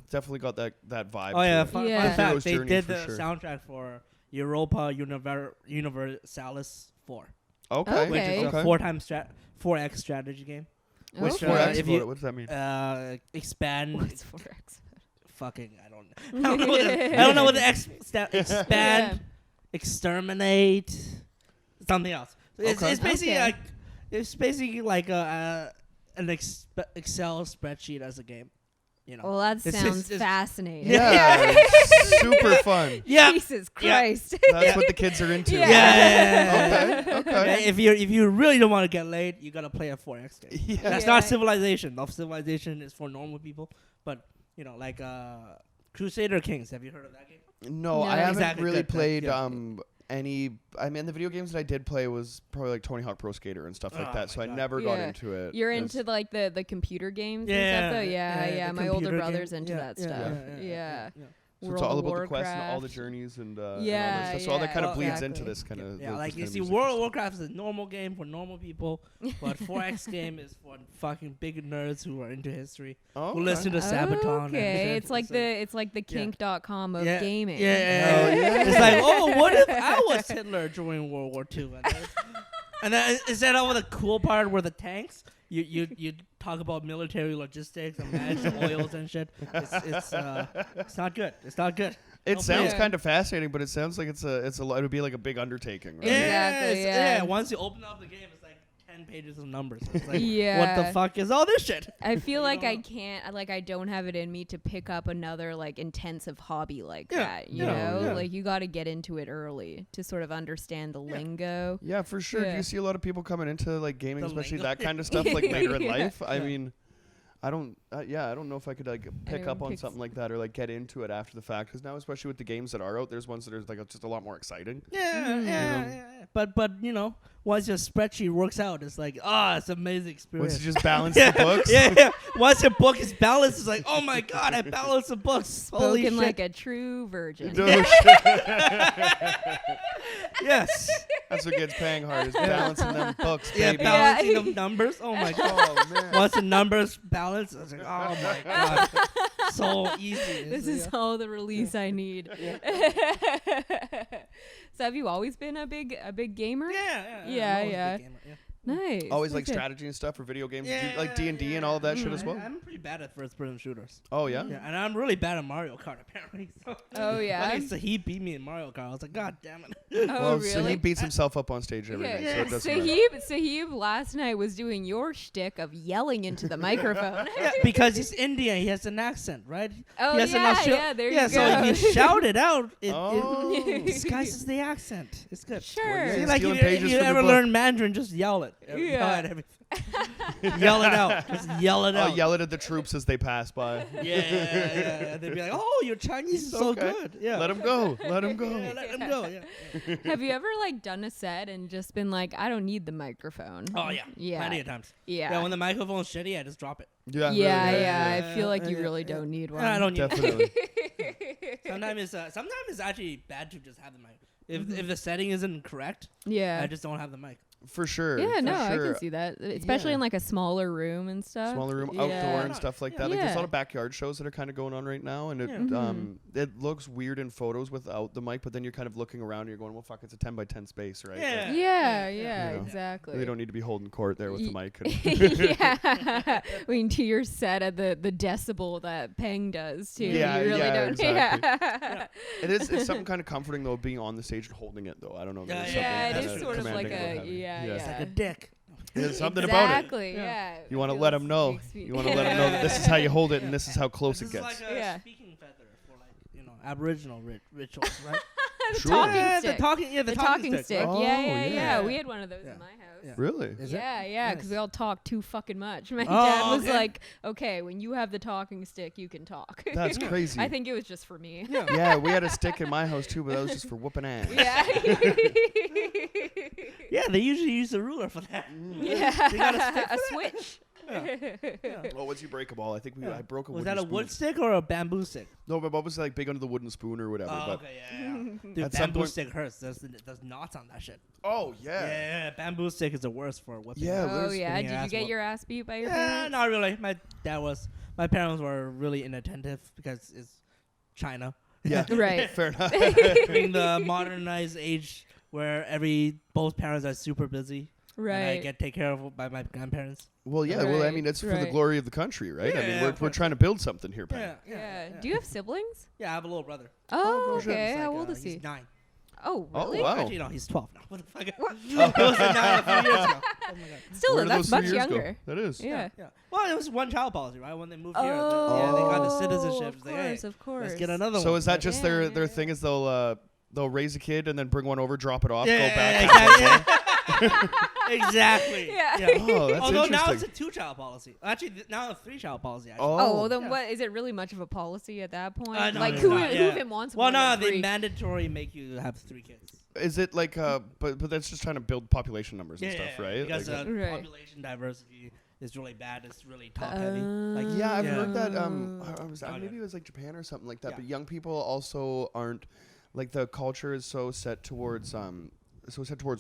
definitely got that vibe. Oh yeah, to it. fun fact, they Journey did for the sure. soundtrack for Europa Universalis 4, Okay. which is Okay. a 4X strategy game. Which, Okay. 4X, if you- what does that mean? Expand. What's 4X? Fucking, I don't know what the expand, exterminate, something else. It's basically Okay. like an Excel spreadsheet as a game. You know. Well, that It's sounds just- fascinating. Yeah, super fun. Yeah. Jesus Christ. That's what the kids are into. Yeah. Okay. If you really don't want to get laid, you gotta play a 4X game. Yeah. That's not Civilization. Civilization is for normal people. But like Crusader Kings. Have you heard of that game? No, No. I haven't Exactly, really good, played yeah. any. I mean, the video games that I did play was probably like Tony Hawk Pro Skater and stuff like Oh that. my So I God. never got into it. You're It's- into like the computer games and Yeah, stuff though? yeah, Yeah. the My older computer brother's game. into Yeah, that yeah, stuff. yeah, Yeah. So World it's all of about the quest and all the Warcraft. journeys and Yeah, all that stuff. So all that kind of yeah, bleeds into exactly. this kind of. Yeah, like you see, World of Warcraft is a normal game for normal people, but 4X game is for fucking big nerds who are into history, who listen to Sabaton. and Okay, shit. it's like the kink.com of yeah, gaming. Yeah, it's like, oh, what if I was Hitler during World War II? And then instead of the cool part where the tanks, you talk about military logistics and manage the oils and shit. It's not good. It's not good. It sounds Yeah. kind of fascinating, but it sounds like it's a lot. It would be like a big undertaking, right? Exactly, Yeah. yeah. Once you open up the game, it's like 10 pages of numbers. It's like, Yeah. what the fuck is all this shit? I feel You like don't I know. can't, like I don't have it in me to pick up another like intensive hobby like Yeah, that, you yeah, know? yeah. Like you got to get into it early to sort of understand the lingo. Yeah, for sure. Do Yeah. you see a lot of people coming into like gaming, The especially lingo. that kind of stuff, like later in Yeah. life? I Yeah. mean, I don't. I don't know if I could like pick Anyone up on picks- something like that or like get into it after the fact. Because now, especially with the games that are out, there's ones that are like just a lot more exciting. Yeah. But once your spreadsheet works out, it's like, it's an amazing experience. Once you just balance the books. Yeah. Once your book is balanced, it's like, oh my god, I balanced the books. Holy Spoken shit. like a true virgin. No shit. Yes. That's what gets Peng hard is balancing them books, Yeah, baby. balancing the numbers. Oh my god. Oh man. Once the numbers balance, it's like, oh my god, so easy. This is all the release I need. So have you always been a big gamer? Yeah. Yeah, I'm always a yeah. big gamer, yeah. Nice. Always like Okay. strategy and stuff for video games. Yeah, Do you like D&D and all of that shit as well. I'm pretty bad at first-person shooters. Oh yeah. Yeah, and I'm really bad at Mario Kart apparently. So Oh, yeah? Okay, so he beat me in Mario Kart. I was like, God damn it. Oh, Well, really? so he beats himself up on stage every Yeah. night, so it doesn't matter. Sahib last night was doing your shtick of yelling into the microphone. Yeah, because he's Indian, he has an accent, right? Oh, He has an yeah, there you so go. if you shout it out, it Oh. disguises the accent. It's good. Sure. See, He's like stealing if pages you from the ever book. learn Mandarin, just yell it. Yell Yeah. at everything. Yell it out. Just yell it I'll out. yell it at the troops as they pass by. Yeah. They'd be like, "Oh, your Chinese is so Okay. good." Yeah. Let him go. Let him go. Yeah, let him go. Yeah. Have you ever like done a set and just been like, I don't need the microphone? Oh yeah. Yeah. Plenty of times. Yeah. Yeah. When the microphone's shitty, I just drop it. Yeah. yeah, really, I feel like you yeah, really yeah. don't need one. I don't need it. Definitely. Sometimes it's actually bad to just have the mic. If the setting isn't correct, Yeah. I just don't have the mic. For sure. Yeah, for no, I sure. can see that, especially Yeah. in like a smaller room and stuff. Smaller room, Yeah. outdoor and stuff like that. Like there's a Yeah. lot of backyard shows that are kind of going on right now, and it Mhm. it looks weird in photos without the mic, but then you're kind of looking around and you're going, well, fuck, it's a 10 by 10 space, right? Yeah. Yeah, You know, exactly. They don't need to be holding court there with the mic. Yeah, we can do your set at the decibel that Peng does too. Yeah, you really yeah, don't. exactly. Yeah. It's something kind of comforting though, being on the stage and holding it though. I don't know. Yeah, there's Yeah, something it is kinda sort of like commanding a about having- yeah. It's like a dick. There's something about it. Exactly. Yeah. You want to It let feels- them know. makes me- You want to let them know that this is how you hold it and this is how close This it is gets. like a Yeah. speaking feather for Aboriginal rituals, right? The Sure. talking Yeah, stick. the talking stick. right? Yeah. Oh, We yeah. had one of those Yeah. in my house. Yeah. Really? Is it? Yeah, because Nice. we all talk too fucking much. My Oh, dad was okay. like, "Okay, when you have the talking stick, you can talk." That's crazy. I think it was just for me. Yeah, we had a stick in my house too, but that was just for whooping ass. Yeah. Yeah, they usually use a ruler for that. Yeah. You got a stick A switch. Oh, what's your break a ball? I think I broke a Was wooden that a spoon. wood stick or a bamboo stick? No, my mom was like big under the wooden spoon or whatever. Oh, but okay, yeah. Dude, At some bamboo point- stick hurts. There's knots on that shit. oh Yeah, bamboo stick is the worst for whipping. Yeah, Oh there's- yeah. Getting Did your you ass get whooped. your ass beat by your Yeah, parents? not really. My parents were really inattentive because it's China. Yeah, Right. fair enough. In the modernized age where both parents are super busy. And I Right. get taken care of by my grandparents. Well, yeah. Well, I Right, meit's for the right. glory of the country, right? I Yeah, mean, yeah, we're of course. trying to build something here, Peng. Yeah. Do you have siblings? Yeah, I have a little brother. Oh, shit. okay. He's How like, old is he? He's 9. Oh, Oh, really? wow. Actually, no, he's 12 now. What the fuck? What? He was a 9 a few years ago. Oh my god. Still, Where did that's those much 3 years go? younger. That is. Yeah. Yeah. Well, it was one child policy, right? When they moved here, Oh, they got the citizenship. Of It's like, hey, course, of course. let's get another So one. is that just Yeah, their yeah, thing? Is they'll raise a kid and then bring one over, drop it off, Yeah, go back? exactly. Exactly. Yeah. Oh, that's Although now interesting. it's a 2-child policy. Actually, now a 3-child policy. Actually. Oh, well, then Yeah. what is it really much of a policy at that point? No, like it's who not, who yeah. even wants Well, more no, than they 3? mandatory make you have 3 kids. Is it like but that's just trying to build population numbers and stuff, right? Because Like, Right. population diversity is really bad. It's really top heavy. Like, yeah, I've Yeah. heard that. Oh, Maybe yeah. it was like Japan or something like that. Yeah. But young people also aren't like the culture is so set towards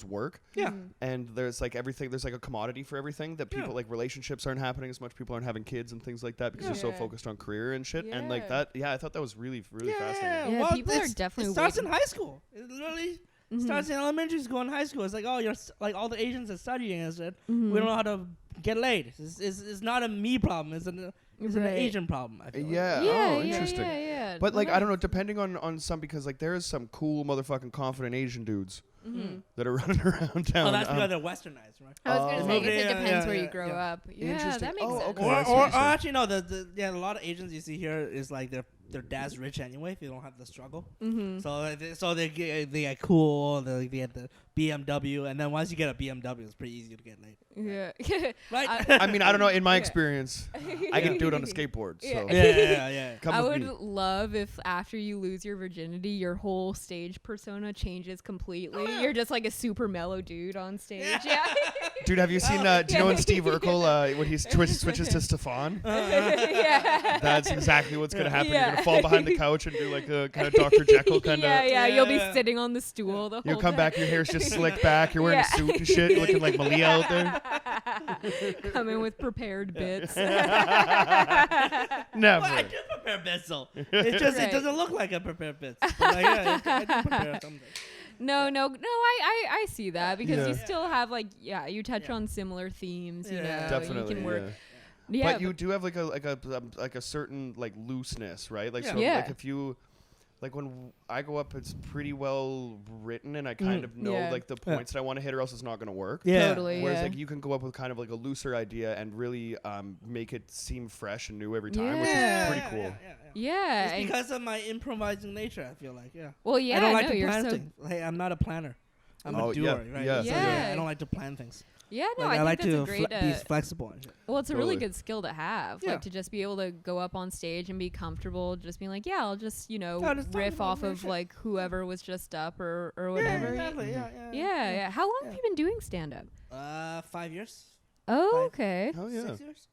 work. Yeah. And there's like everything. There's like a commodity for everything that people Yeah. like relationships aren't happening as much. People aren't having kids and things like that because they're so Yeah. focused on career and shit. And like Yeah. that. Yeah, I thought that was really fascinating. Yeah, well, people are it's- definitely It starts waiting. in high school. It literally starts in elementary school and high school. It's like, oh, you're like all the Asians are studying and shit. Mm-hmm. We don't know how to get laid. It's not a me problem. It's an Right. Asian problem. I feel like. Yeah. Yeah, Oh, yeah, interesting. yeah. But like I don't know, Nice. depending on some because like there is some cool motherfucking confident Asian dudes Mhm. that are running around town. Oh, that's because they're westernized, right? I was Oh. gonna say, I guess it Yeah, depends yeah, where you yeah, grow yeah. up. Yeah, Interesting. that makes Oh, sense. okay. Or, I see or, what or you're saying. actually, no. A lot of Asians you see here is like their dad's rich anyway. If they don't have the struggle, Mm-hmm. so they get cool. They get the BMW, and then once you get a BMW, it's pretty easy to get laid. Yeah. Right? I mean, I don't know. In my Yeah. experience, I can do it on a skateboard. So Yeah. yeah. come I with would me. love if after you lose your virginity, your whole stage persona changes completely. Oh, yeah. You're just like a super mellow dude on stage. Yeah. Yeah. Dude, have you seen? Do you know in Steve Urkel when he switches to Stefan? Yeah. That's exactly what's gonna happen. You're Yeah. gonna fall behind the couch and do like a kind of Dr. Jekyll kind of. Yeah. You'll be Yeah. sitting on the stool the whole You'll come time. back, your hair's just slicked back. You're wearing a suit and shit, you're looking like Malia out there. Come in with prepared bits. Never. Well, I do prepare bits though. It just Right. it doesn't look like a prepared bits. But like, yeah, I do prepare something. No, I see that because Yeah. you still have like you touch on similar themes, you Yeah. know. Definitely. You can work. Yeah. Yeah, But you do have like a certain like looseness, right? Like Yeah. so Yeah. like if you like when I go up, it's pretty well written, and I kind of know Yeah. like the points that I want to hit, or else it's not going to work. Totally. Whereas yeah. like you can go up with kind of like a looser idea and really make it seem fresh and new every time, which Yeah. is pretty cool. Yeah. It's and- because of my improvising nature. I feel like well, yeah. I don't like no, to you're plan so things. Like, I'm not a planner. I'm Oh, a doer, yeah, right? yeah. So, Yeah. I don't like to plan things. yeah. No, Like, I like think that's to a great. be flexible and shit. Well, it's a really Totally. good skill to have, Yeah. like to just be able to go up on stage and be comfortable, just being like, yeah, I'll just Yeah, just talk riff about off my of shit. like whoever was just up or Yeah, whatever. exactly. Yeah. How long Yeah. have you been doing stand up? 5 years. Oh, Five. okay. Hell yeah. 6 years.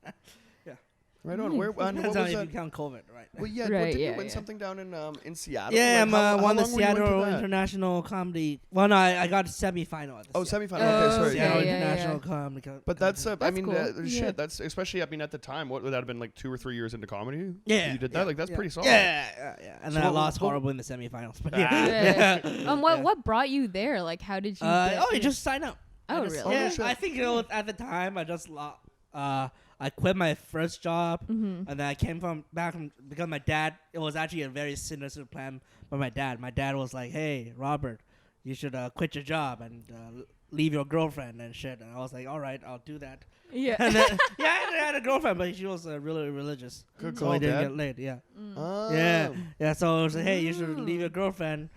Right on. Nice. Where? What Depends was on if that? you count COVID, right? Well, yeah. Right, Did yeah, you win yeah. something down in Seattle? Yeah, Like, how won the long were you into Seattle that? International Comedy. Well, no, I got semifinal. At the Oh, Seattle. semifinal. Oh, Okay, sorry. okay, Seattle yeah, International Comedy. But that's I That's mean, cool. shit. Yeah. That's especially. I mean, at the time, what would that have been like 2 or 3 years into comedy? Yeah, you did that. yeah, Like that's yeah. pretty solid. Yeah. And So then I what- lost what- horribly in the semifinals. But Ah. yeah. What brought you there? Like, how did you? get You there? just sign up. Oh, I just- really? Yeah, Oh, shit. I think it was, at the time I just I quit my first job, Mm-hmm. and then I came back because my dad. It was actually a very sinister plan by my dad. My dad was like, "Hey, Robert, you should quit your job and leave your girlfriend and shit." And I was like, "All right, I'll do that." Yeah. And then, I had a girlfriend, but she was really religious, Good so call, I didn't Dad. get laid. Yeah, Oh. yeah. So I was like, "Hey, you should leave your girlfriend."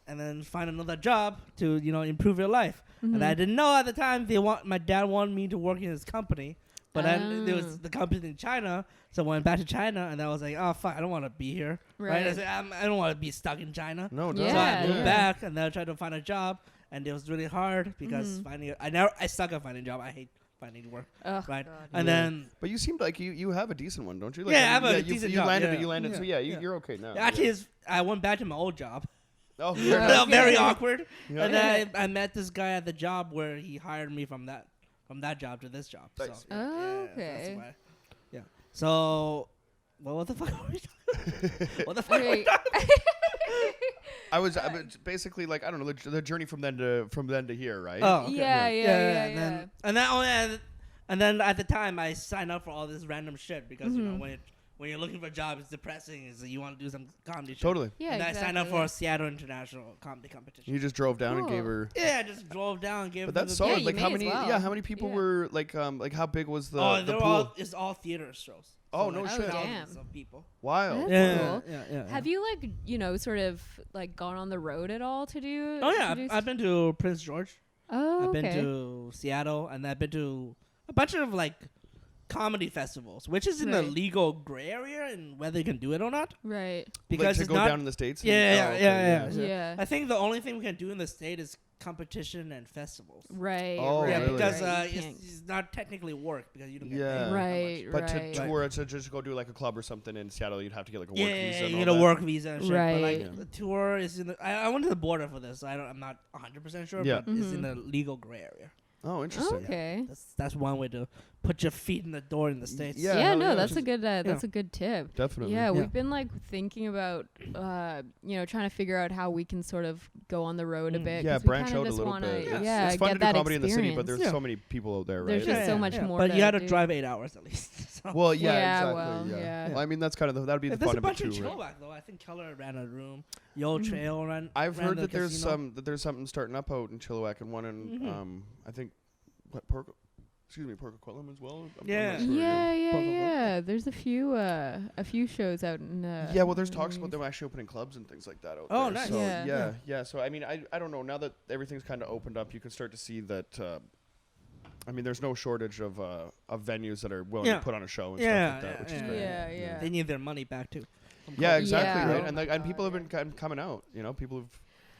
And then find another job to improve your life. And I didn't know at the time my dad wanted me to work in his company, but then there was the company in China, so I went back to China, and I was like, oh fuck, I don't want to be here, right? I, said, I don't want to be stuck in China. No, Yeah. So I moved yeah. back, and then I tried to find a job, and it was really hard because I suck at finding a job. I hate finding work. Oh, right, God, and yeah. then But you seemed like you have a decent one, don't you? Like, Yeah, I have a you, decent you job, landed yeah. it. You landed. Yeah. So yeah, Yeah. you're okay now. actually, I went back to my old job. Oh, Yeah. fair enough. Very Okay. awkward. Yeah. And then I met this guy at the job where he hired me from that job to this job. Nice. So, Oh, that's okay. why. Yeah. So, well, what the fuck are we talking? What the fuck? Are we Wait. talking? I was basically like I don't know the journey from then to here, right? Oh, okay. Yeah, yeah. And then at the time I signed up for all this random shit because you know Mhm. when you're looking for a job, it's depressing. Is you want to do some comedy shit. Totally. Yeah, And exactly. I signed up for a Seattle International Comedy Competition. You just drove down and Cool. gave her. Yeah, I just drove down and gave. But her that's the Yeah, solid. you Like may how as many? well. Yeah, how many people Yeah. were like how big was the they're pool? all it's all theater shows. Oh, no like shit. thousands Damn. of people. Wild. That's Yeah, cool. yeah. Have you sort of like gone on the road at all to do? Oh yeah, to do I've been to Prince George. Oh, I've okay. been to Seattle, and I've been to a bunch of like comedy festivals, which is in the Right. legal gray area and whether you can do it or not. Right. Because like to it's go not. down in the States. Yeah, okay, yeah. Yeah. I think the only thing we can do in the state is competition and festivals. Right. Oh, right, Yeah, really? because right. You it's, can't- it's not technically work because you don't get Yeah. paid that Right. much. But to right. tour, to just go do like a club or something in Seattle, you'd have to get like a work Yeah, visa. you and get all a that. work visa and shit. But Right. like Yeah. the tour is in the. I went to the border for this. I'm not 100% sure, Yeah. but it's in Mhm. the legal gray area. Oh, interesting. Okay. That's one way to put your feet in the door in the States. Yeah, Yeah, hell no, yeah. that's a good. That's Yeah. a good tip. Definitely. Yeah, Yeah. we've been like thinking about, trying to figure out how we can sort of go on the road a Mm. bit. Yeah, 'cause we branch kinda out a just little wanna, bit. Yeah, It's fun get to do that comedy in the city, but there's experience. so many people out there, right? There's just so much more But to you got to do. drive 8 hours at least. So. Well, yeah, Yeah, exactly. well, yeah. yeah. Well, I mean, that's kind of that'd be the There's fun a of it bunch too, of right? Chillback though. I think Keller ran a room. Yo Trail ran. I've ran heard the that there's casino. something starting up out in Chilliwack and one in Mhm. I think Port Coquitlam as well. I'm Yeah. not sure, Yeah. There's a few shows out in. Yeah, well, there's talks about them actually opening clubs and things like that out Oh, there. nice. So, Yeah. yeah. So I mean, I don't know. Now that everything's kind of opened up, you can start to see that. I mean, there's no shortage of venues that are willing Yeah. to put on a show and Yeah, stuff like that, which is yeah, great. Yeah. They need their money back too. from Yeah, COVID. exactly, Yeah. right. Oh And my and people God, have been coming out. You know, people have.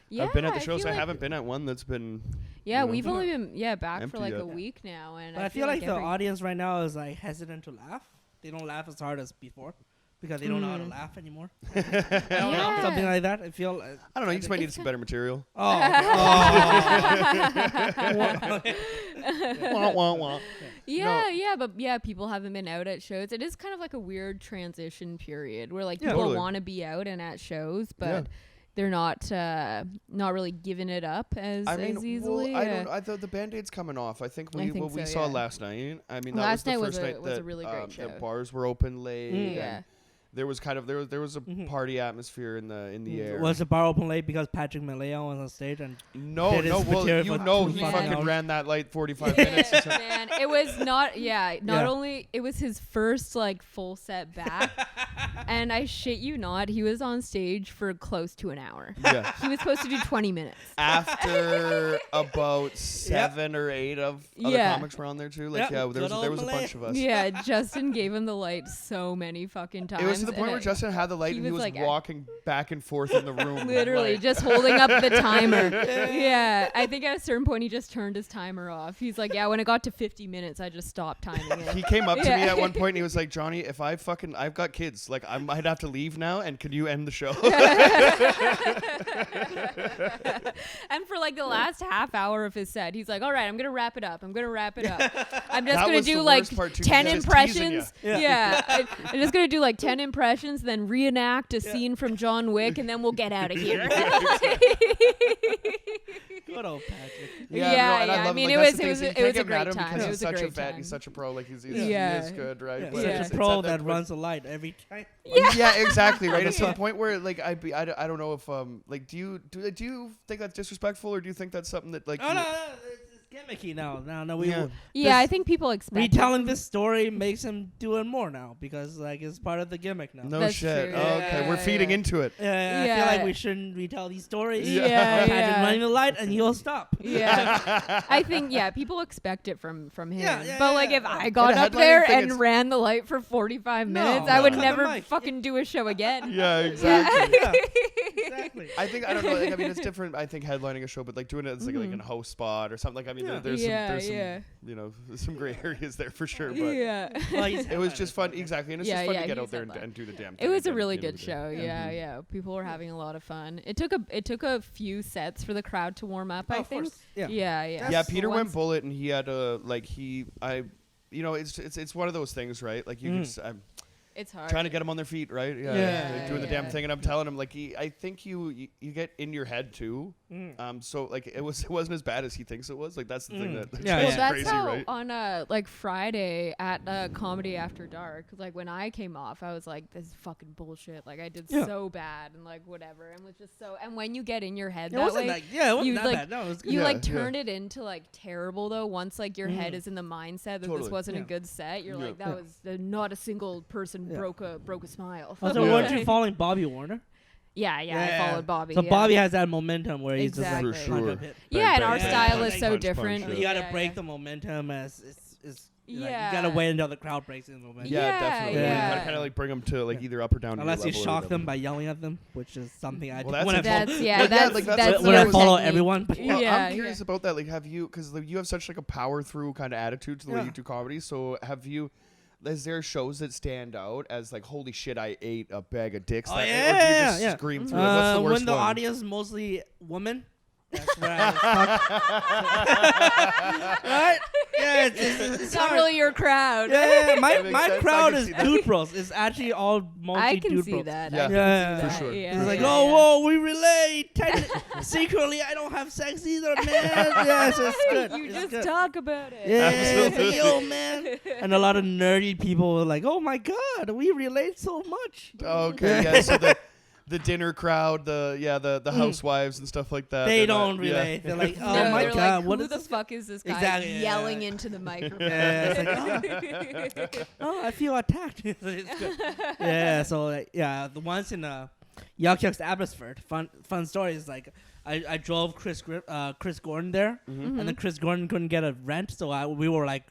Yeah, I've been at the I shows. feel I like- haven't been at one that's been. Yeah, you know, we've only been back empty for like yet. a week now, and But I feel like the every- audience right now is like hesitant to laugh. They don't laugh as hard as before because they don't know how to Mm. laugh anymore. Yeah. Something like that. I feel. I don't know. You just might need some better material. Oh. Wah, wah, wah. Yeah, but people haven't been out at shows. It is kind of like a weird transition period where like Yeah. people Totally. want to be out and at shows, but Yeah. they're not really giving it up as easily. I don't. I thought the Band-Aid's coming off. I think I think what we so, saw yeah. last night. I mean, Last that night was was the a- first night was a that really great show. the bars were open late. Mm. and Yeah. There was kind of there was a Mhm. party atmosphere in the air. Was the bar open late because Patrick Maleo was on stage and No, did his well, material you for know, 2 he fucking fucking hours? ran that light 45 minutes. or something. Man, it was not Yeah. only it was his first like full set back, and I shit you not, he was on stage for close to an hour. Yeah. He was supposed to do 20 minutes. After about 7 or 8 of other Yeah. comics were on there too. Yep, Like, yeah, good there old was a Malay. bunch of us. Yeah, Justin gave him the light so many fucking times. It was to the and point where I- Justin had the light he and he was, was like, walking back and forth in the room. literally like- just holding up the timer. Yeah, I think at a certain point he just turned his timer off. He's like, yeah, when it got to 50 minutes, I just stopped timing it. He came up to me Yeah. at one point and he was like, Johnny, if I've got kids, like I might have to leave now, and can you end the show? And for like the last half hour of his set, he's like, all right, I'm going to wrap it up. I'm just That going to was do the like worst part, too, 10 because he's teasing impressions. ya. Yeah. I'm just going to do like 10 impressions, then reenact a scene from John Wick, and then we'll get out of here. good old Patrick. Yeah, and yeah, love I him. mean, Like, it that's was- the thing, it was so a- you it can't was a get mad at great him time. because It he's was a such a great vet. time. He's such a pro. Like he Yeah. is good, right? Yeah. But Such it's- a it's pro at that point- runs a light every time. Yeah, exactly, right. It's to Yeah. the point where like I don't know if like do you think that's disrespectful, or do you think that's something that like Oh no, it's gimmicky now. No, we. Yeah. Yeah, This- I think people expect Retelling it. this story makes him do it more now because like it's part of the gimmick now. no That's shit. true, Oh, yeah, okay, we're yeah, feeding yeah. into it. Yeah, I feel Yeah. like we shouldn't retell these stories. Yeah. Yeah, Patrick running the light and he'll stop. Yeah, I think people expect it from him. Yeah, but like yeah. if I Yeah, got the up headlining there thing and is- ran the light for 45 No, minutes, I no. would Cut the never mic. fucking do a show again. Yeah, exactly. Yeah, exactly. I think I don't know. Like, I mean, it's different. I think headlining a show, but like doing it as like, like a host spot or something. Like I mean, Yeah. there's some, you know, some gray areas there for sure. But Well, it was just fun, exactly, and it's just fun to get out there and do the damn thing. It was a again, really at the end good of the day. show. Yeah. People were having a lot of fun. It took a few sets for the crowd to warm up. I of think. course. Yeah. Yeah, Peter went bullet, and he had you know, it's one of those things, right? Like you can. It's hard. Trying to get them on their feet, right? Yeah, doing the damn thing, and I'm telling him like I think you get in your head too. So like it wasn't as bad as he thinks it was. Like that's the thing that Well, that's crazy, how right? on like Friday at Comedy After Dark, like when I came off, I was like, this is fucking bullshit. Like I did so bad and like whatever, and was just so. And when you get in your head It that wasn't way, like it wasn't you that like bad. No, it was good. you like turned it into like terrible though. Once like your head Mm. is in the mindset that Totally. this wasn't a good set, you're like, that was not a single person broke a smile. Also, weren't you following Bobby Warner? Yeah, I followed Bobby. So yeah. Bobby has that momentum where he's Exactly. just For like sure. punch up hit. Yeah, and our Bang, style bang, is punch, so punch, different. punch, You gotta Yeah, break the momentum as it's like, Yeah. you gotta wait until the crowd breaks in the momentum. Yeah, Yeah, definitely. yeah. You kind of like bring them to like either up or down. to your Unless you level or shock whatever. them by yelling at them, which is something I do Well, when I That's follow, yeah, yeah, that's like, that's that's what- when I your follow technique. everyone. Well, Yeah, I'm curious about that. Like, have you, because you have such like a power through kind of attitude to the way you do comedy. So have you? Is there shows that stand out as like, holy shit, I ate a bag of dicks? Oh, that yeah, or do you just yeah. scream through it? What's the worst when the one? audience is mostly women. That's where I right? Yeah, it's not hard. really your crowd. Yeah, That my makes sense. I crowd can is see that. dude bros. It's actually all mostly I can dude see bros. that. Yeah, I can Yeah, see for that. sure. Yeah, It's like, yeah, oh, yeah. whoa, we relate. Secretly, I don't have sex either, man. Yeah, so it's good. You It's just good. talk about it. Yeah, Absolutely. yo, man. And a lot of nerdy people were like, oh my God, we relate so much. Okay, yeah. So the dinner crowd, the housewives and stuff like that. They they're not- don't relate. They're like, oh No, my they're God, like, what who is the this? fuck is this guy Exactly, yeah. yelling into the microphone? Yeah, it's like, oh, I feel attacked. It's good. Yeah, so the ones in Yuck Yuck's Abbotsford, fun story is like I drove Chris Gordon there, and then Chris Gordon couldn't get a rent, so we were like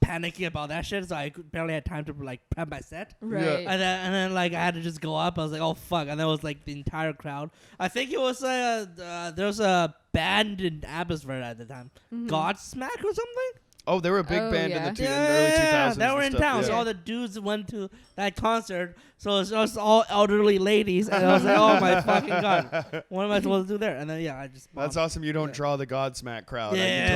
panicking about that shit, so I barely had time to like prep my set. Right. And then like I had to just go up. I was like, oh fuck, and that was like the entire crowd. I think it was there was a band in Abbotsford at the time, Godsmack or something. Oh, they were a big Oh, band yeah. in the early 2000s. They were and in stuff, town, yeah. so all the dudes went to that concert. So it was just all elderly ladies, and I was like, "Oh my fucking God, what am I supposed to do there?" And then I just That's bombed. awesome. You don't draw the Godsmack crowd. I Yeah. can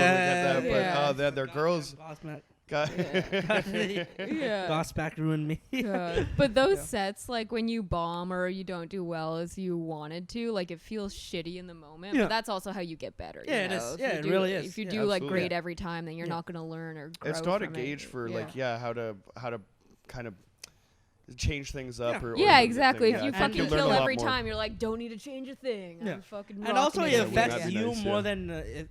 totally get that. Yeah. But they're girls. Godsmack. Yeah. Godsmack ruined me. God. But those sets, like when you bomb or you don't do well as you wanted to, like it feels shitty in the moment. Yeah. But that's also how you get better. Yeah, you it know? is. If Yeah, you it do- really is. If you Yeah, do like absolutely. great every time, then you're not gonna learn or grow. It's not a from gauge it. for Yeah. like how to kind of change things up. Yeah. Or Yeah, do exactly. things. If you I think fucking learn a kill lot every more. time, you're like, don't need to change a thing. Yeah. I'm fucking And also, rocking it Yeah, affects that'd be you nice, more yeah. than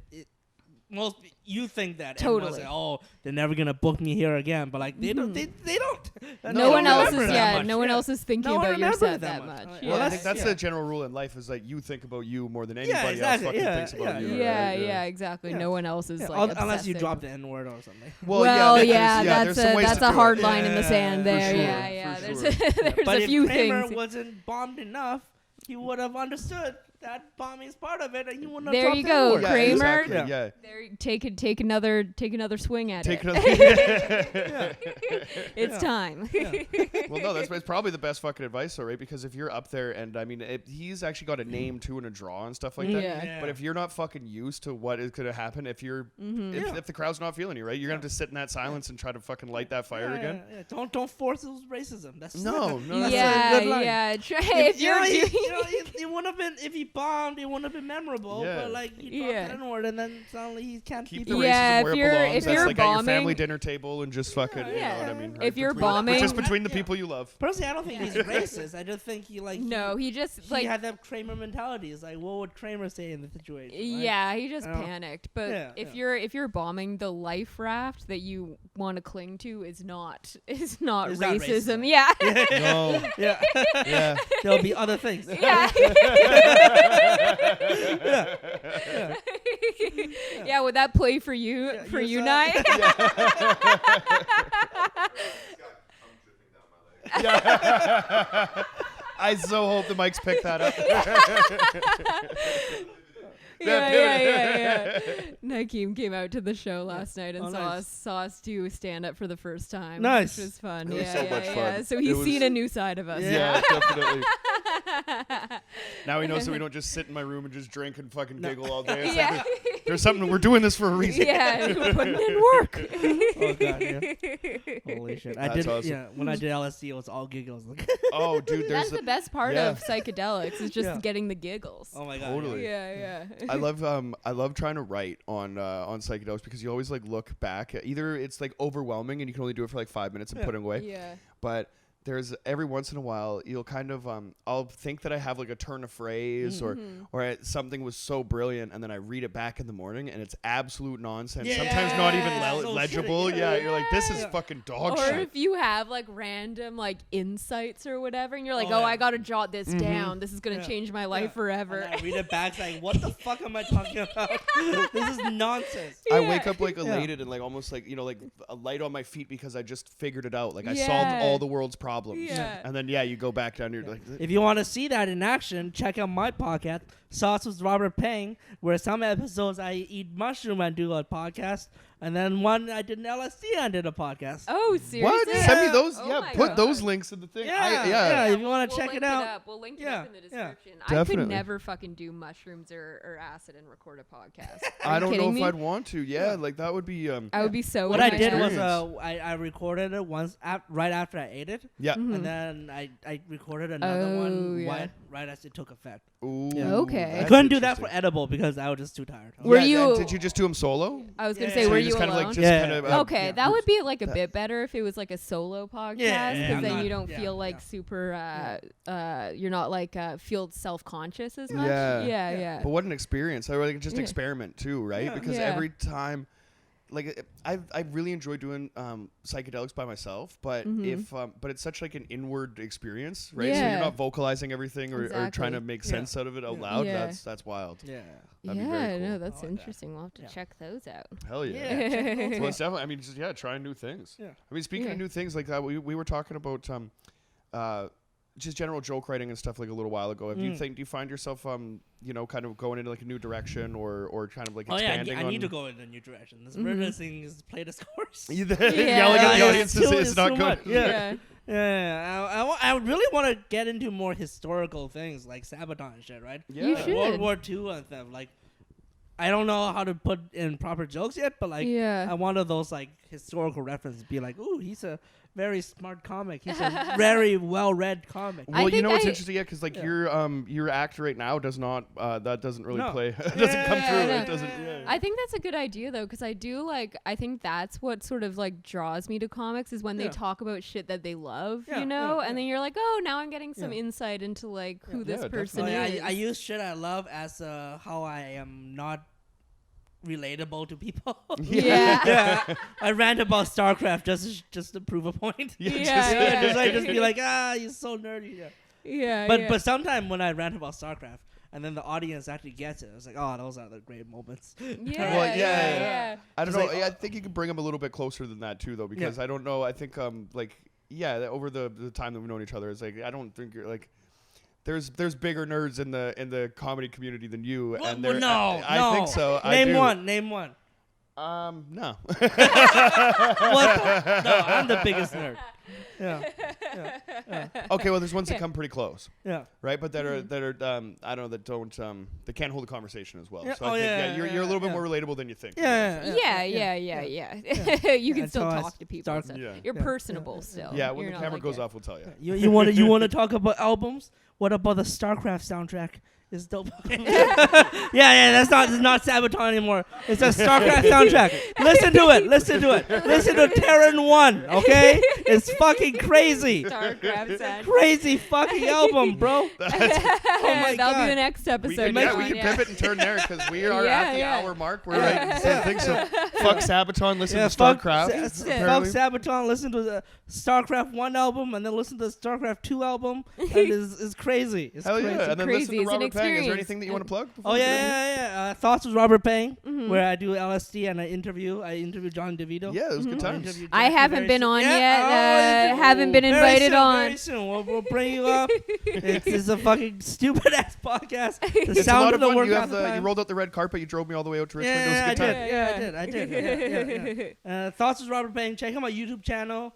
most. You think that Totally. everyone's like, oh, they're never gonna book me here again, but like they don't. They don't. No, No, one don't else remember is that much. no one else is thinking No one about your remembers set that that much. much. Well, Well, Yeah. I think that's Yeah. the general rule in life is that you think about you more than Yeah, anybody exactly. else fucking Yeah, thinks about yeah, you. Yeah, right? yeah, exactly. Yeah. No one else is Yeah, like unless you obsessing. drop the N word or something. Well, there's- yeah, there's some ways that's to a do hard it. line in the sand Yeah, there. for Yeah, sure, yeah. for There's sure. there's But a if few Kramer things. wasn't bombed enough, he would have understood that bombing is part of it, and you wouldn't have There dropped you the go, N-word. Yeah, Kramer. exactly, Yeah. yeah. There, take another swing at Take it. another. It's time. Well, no, that's probably the best fucking advice, though, right? Because if you're up there, and I mean, he's actually got a name too and a draw and stuff like that. Yeah. But if you're not fucking used to what is gonna happen, if you're, if the crowd's not feeling you, right, you're gonna have to sit in that silence and try to fucking light that fire again. Yeah. Don't force those racism. That's No, that's a yeah, good line. yeah. If You know, you're he, doing, he wouldn't have been if he bombed. He wouldn't have been memorable. Yeah. But like he dropped Yeah. the N-word, and then suddenly he can't Keep be the Yeah, racism where if it you're- belongs. if That's you're like at your family bombing- dinner table and just fucking, you know what I mean? If you're Between- bombing- just between the Yeah. people you love. Personally, I don't think he's racist. I just think he like no, he just he like had that Kramer mentality. It's like, what would Kramer say in the situation? Right? yeah, he just I don't- panicked. But Yeah, if yeah. you're bombing, the life raft that you want to cling to is not It's racism. not racism. Yeah. No. Yeah, Yeah. there'll be other things. Yeah. Yeah, would that play for you Yeah, for you you, saw- Nye? I so hope the mics pick that up. Yeah. Nakeem came out to the show last night and nice. saw us do stand up for the first time. Nice. Which was fun. It was so much fun. So he's seen a new side of us. Yeah, definitely. Now he knows so we don't just sit in my room and just drink and fucking giggle all day. It's like there's something, we're doing this for a reason. Yeah, we're putting in work. Oh god, yeah. Holy shit. That's awesome. Yeah, when I did LSD it was all giggles. Oh dude, That's the best part yeah. of psychedelics is just getting the giggles. Oh my god. Totally. Yeah. I love trying to write on psychedelics because you always like look back. Either it's like overwhelming and you can only do it for like 5 minutes and put it away. Yeah. But there's every once in a while you'll kind of I'll think that I have like a turn of phrase or something was so brilliant and then I read it back in the morning and it's absolute nonsense. Yeah. Sometimes not even So legible. shitty. Yeah, you're like this is fucking dog Or shit. if you have like random like insights or whatever and you're like, Oh, yeah. I gotta jot this down. This is gonna change my life forever. And I read it back like, what the fuck am I talking about? This is nonsense. I wake up like elated and like almost like like a light on my feet because I just figured it out. Like I solved all the world's problems. Yeah. And then you go back down. You're like, If you want to see that in action, check out my podcast, Sauce with Robert Peng, where some episodes I eat mushroom and do a podcast, and then one I did an LSD and did a podcast. Oh, seriously? what? Send me those. Oh my put God. those links in the thing. Yeah. If you want to We'll check link it out. We'll link it Yeah, up in the yeah. description. I could Definitely. never fucking do mushrooms or acid and record a podcast. I Are you don't know kidding if me? I'd want to. Yeah, like that would be. I would be so. What in I my did head. was I recorded it once right after I ate it, Yeah. and then I recorded another one yeah. right as it took effect. Ooh, Yeah. Okay. I that's couldn't do that for interesting. edible because I was just too tired. Were Yeah, you- Did you just do them solo? I was gonna Yeah. say, So were you you just kind of alone? like just Yeah. kind of. Okay, that would be like a bit better if it was like a solo podcast, because yeah, then I'm you not- don't yeah, feel like yeah. super. You're not like feel self-conscious as much. Yeah. Yeah. But what an experience! I like just Yeah. experiment too, right? Yeah. Because Yeah. every time, like I really enjoy doing psychedelics by myself, but if but it's such like an inward experience, right? So Yeah. you're not vocalizing everything or trying to Exactly. make Yeah. sense out of it out loud. Yeah. That's wild. Yeah. That'd be very Yeah, cool. no, that's I like that. interesting. We'll have to Yeah. check those out. Hell yeah. Yeah. check it out. Well, it's definitely. I mean, just trying new things. Yeah. I mean, speaking Yeah. of new things like that, we were talking about just general joke writing and stuff like a little while ago. Do you find yourself kind of going into like a new direction or kind of like Oh yeah, expanding I on need to go in a new direction. This murder thing is play this course. Yelling Yeah. at the Yeah, audience it's is not too good. much. Yeah. Yeah. Yeah, I really want to get into more historical things like Sabaton and shit, right? Yeah. You should. World War II and stuff. Like, I don't know how to put in proper jokes yet, but like, Yeah. I want those like historical references. Be like, ooh, he's a very smart comic. He's a very well-read comic. Well, you think know what's I- interesting, because like Yeah. your act right now does not that doesn't really No. play. It doesn't come through. Yeah. It doesn't. Yeah. I think that's a good idea though, because I think that's what sort of like draws me to comics is when they Yeah. talk about shit that they love, Yeah, you know, yeah, and then you're like, oh, now I'm getting some Yeah. insight into like who Yeah, this person definitely. is. I use shit I love as how I am not relatable to people. Yeah. Yeah. I rant about StarCraft just to prove a point. Yeah. Just be like, you're so nerdy. Yeah. Yeah, But sometimes when I rant about StarCraft and then the audience actually gets it, it's like, oh, those are the great moments. yeah, Well, yeah. yeah. I don't Just know. like- I think you can bring them a little bit closer than that too, though, because I don't know. I think over the time that we've known each other, it's like I don't think you're like. There's bigger nerds in the comedy community than you, and Well, they're no, I think so. Name I do. Name one. No. What? No, I'm the biggest nerd. Yeah. Okay, well, there's ones that come pretty close, Yeah. right? But that are I don't know, that don't that can't hold a conversation as well. Yeah, So oh, I think yeah, you're a little bit more relatable than you think. Yeah. You can still Until I talk to people. start- and stuff. Yeah. You're Yeah. personable still. Yeah, when You're the not camera like goes a- off, we'll tell you. You want to talk about albums? What about the StarCraft soundtrack? It's dope. yeah, that's not Sabaton anymore. It's a StarCraft soundtrack. Listen to it. Listen to Terran 1, okay? It's fucking crazy. StarCraft sound. Crazy fucking album, bro. Oh my That'll God. be the next We episode. can pivot and turn there because we are at the hour mark. We're like same thing. So fuck Sabaton, listen to fuck StarCraft. fuck apparently. Sabaton, listen to the StarCraft 1 album, and then listen to the StarCraft 2 album. And it's crazy. It's Hell crazy. yeah, and then Crazy. listen to Is it Robert Peng. Peng, is there experience. anything that you want to plug? before Oh we get yeah. Thoughts with Robert Peng, Mhm. where I do LSD and I interview John DeVito. Yeah, it was good Mhm. times. Interview I Jackie haven't very been soon. on Yeah, yet. Haven't been very invited soon, on. Very soon, we'll bring you up. It's a fucking stupid ass podcast. The It's a sound lot of of the fun. work You out have the you time. rolled out the red carpet. You drove me all the way out to Richmond. It was a Yeah, good time. I did. Thoughts with Robert Peng. Check out my YouTube channel,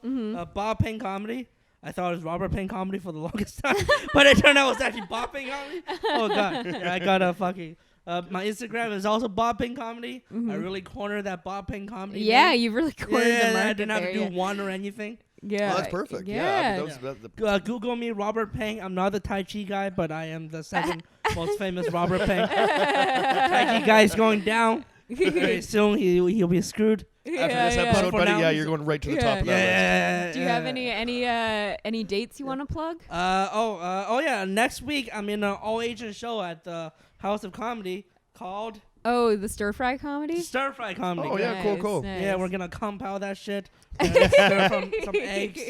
Bob Peng Comedy. I thought it was Robert Peng Comedy for the longest time, but it turned out it was actually Bob Peng Comedy. Oh god, I got a fucking. My Instagram is also Bob Peng Comedy. I really cornered that Bob Peng Comedy. Yeah, name. you really cornered the market I didn't have to there, do one or anything. Yeah, Oh, that's perfect. Yeah. But those- Google me, Robert Peng. I'm not the Tai Chi guy, but I am the second most famous Robert Peng. Tai Chi guy is going down. Very soon he'll be screwed. After this episode, For buddy, now, yeah, you're going right to the top of that list. Yeah. Do you have any dates you want to plug? Oh yeah. Next week I'm in an all Asian show at the House of Comedy called Oh, the stir fry comedy. Stir Fry Comedy. Oh, yeah, cool. Nice. Yeah, we're gonna compound that shit. Stir some eggs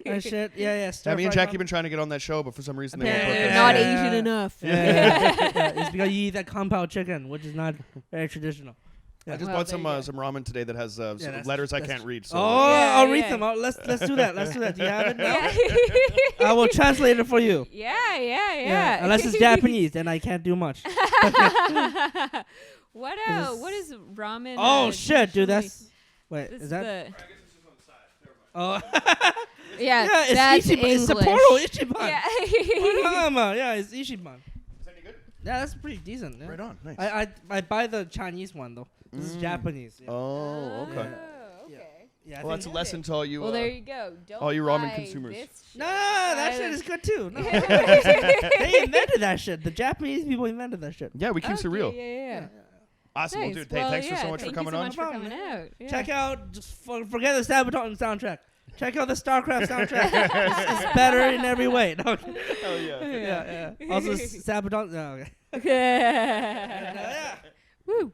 and shit. Yeah. Stir Me and fry Jackie been trying to get on that show, but for some reason they won't Apparently book us. Not Yeah. Asian enough. Yeah. It's because you eat that compound chicken, which is not very traditional. I just Well, bought there some you go. some ramen today that has some that's- letters I that's- can't read. So Oh, Yeah, I'll read yeah. them. Let's do that. Let's do that. Do you have it now? Yeah. I will translate it for you. Yeah. Unless it's Japanese, then I can't do much. What Is- what is ramen? Oh shit, dude, usually- that's wait, this is that? the- Oh, yeah, yeah, that's it's Ichiban. It's English. Sapporo Ichiban. Yeah. Yeah, it's Ichiban. Is any good? Yeah, that's pretty decent. Yeah. Right on. Nice. I buy the Chinese one though. This is Japanese. Yeah. Oh, okay. Oh, okay. Yeah, I Well, that's think- a lesson to all you. Well, there you go. Don't all you ramen buy consumers. this shit. No, that Buy shit the- is good too. No. They invented that shit. The Japanese people invented that shit. Yeah, we keep it Okay, real. Yeah. Awesome. Well, Nice. dude, hey, Well, thanks yeah, so much for thank coming you so on. much for coming out. Yeah. Check out, just forget the Sabaton soundtrack. Check out the StarCraft soundtrack. It's better in every way. No. Oh yeah. Yeah. Also, Sabaton. No, okay. Yeah. Yeah. Woo.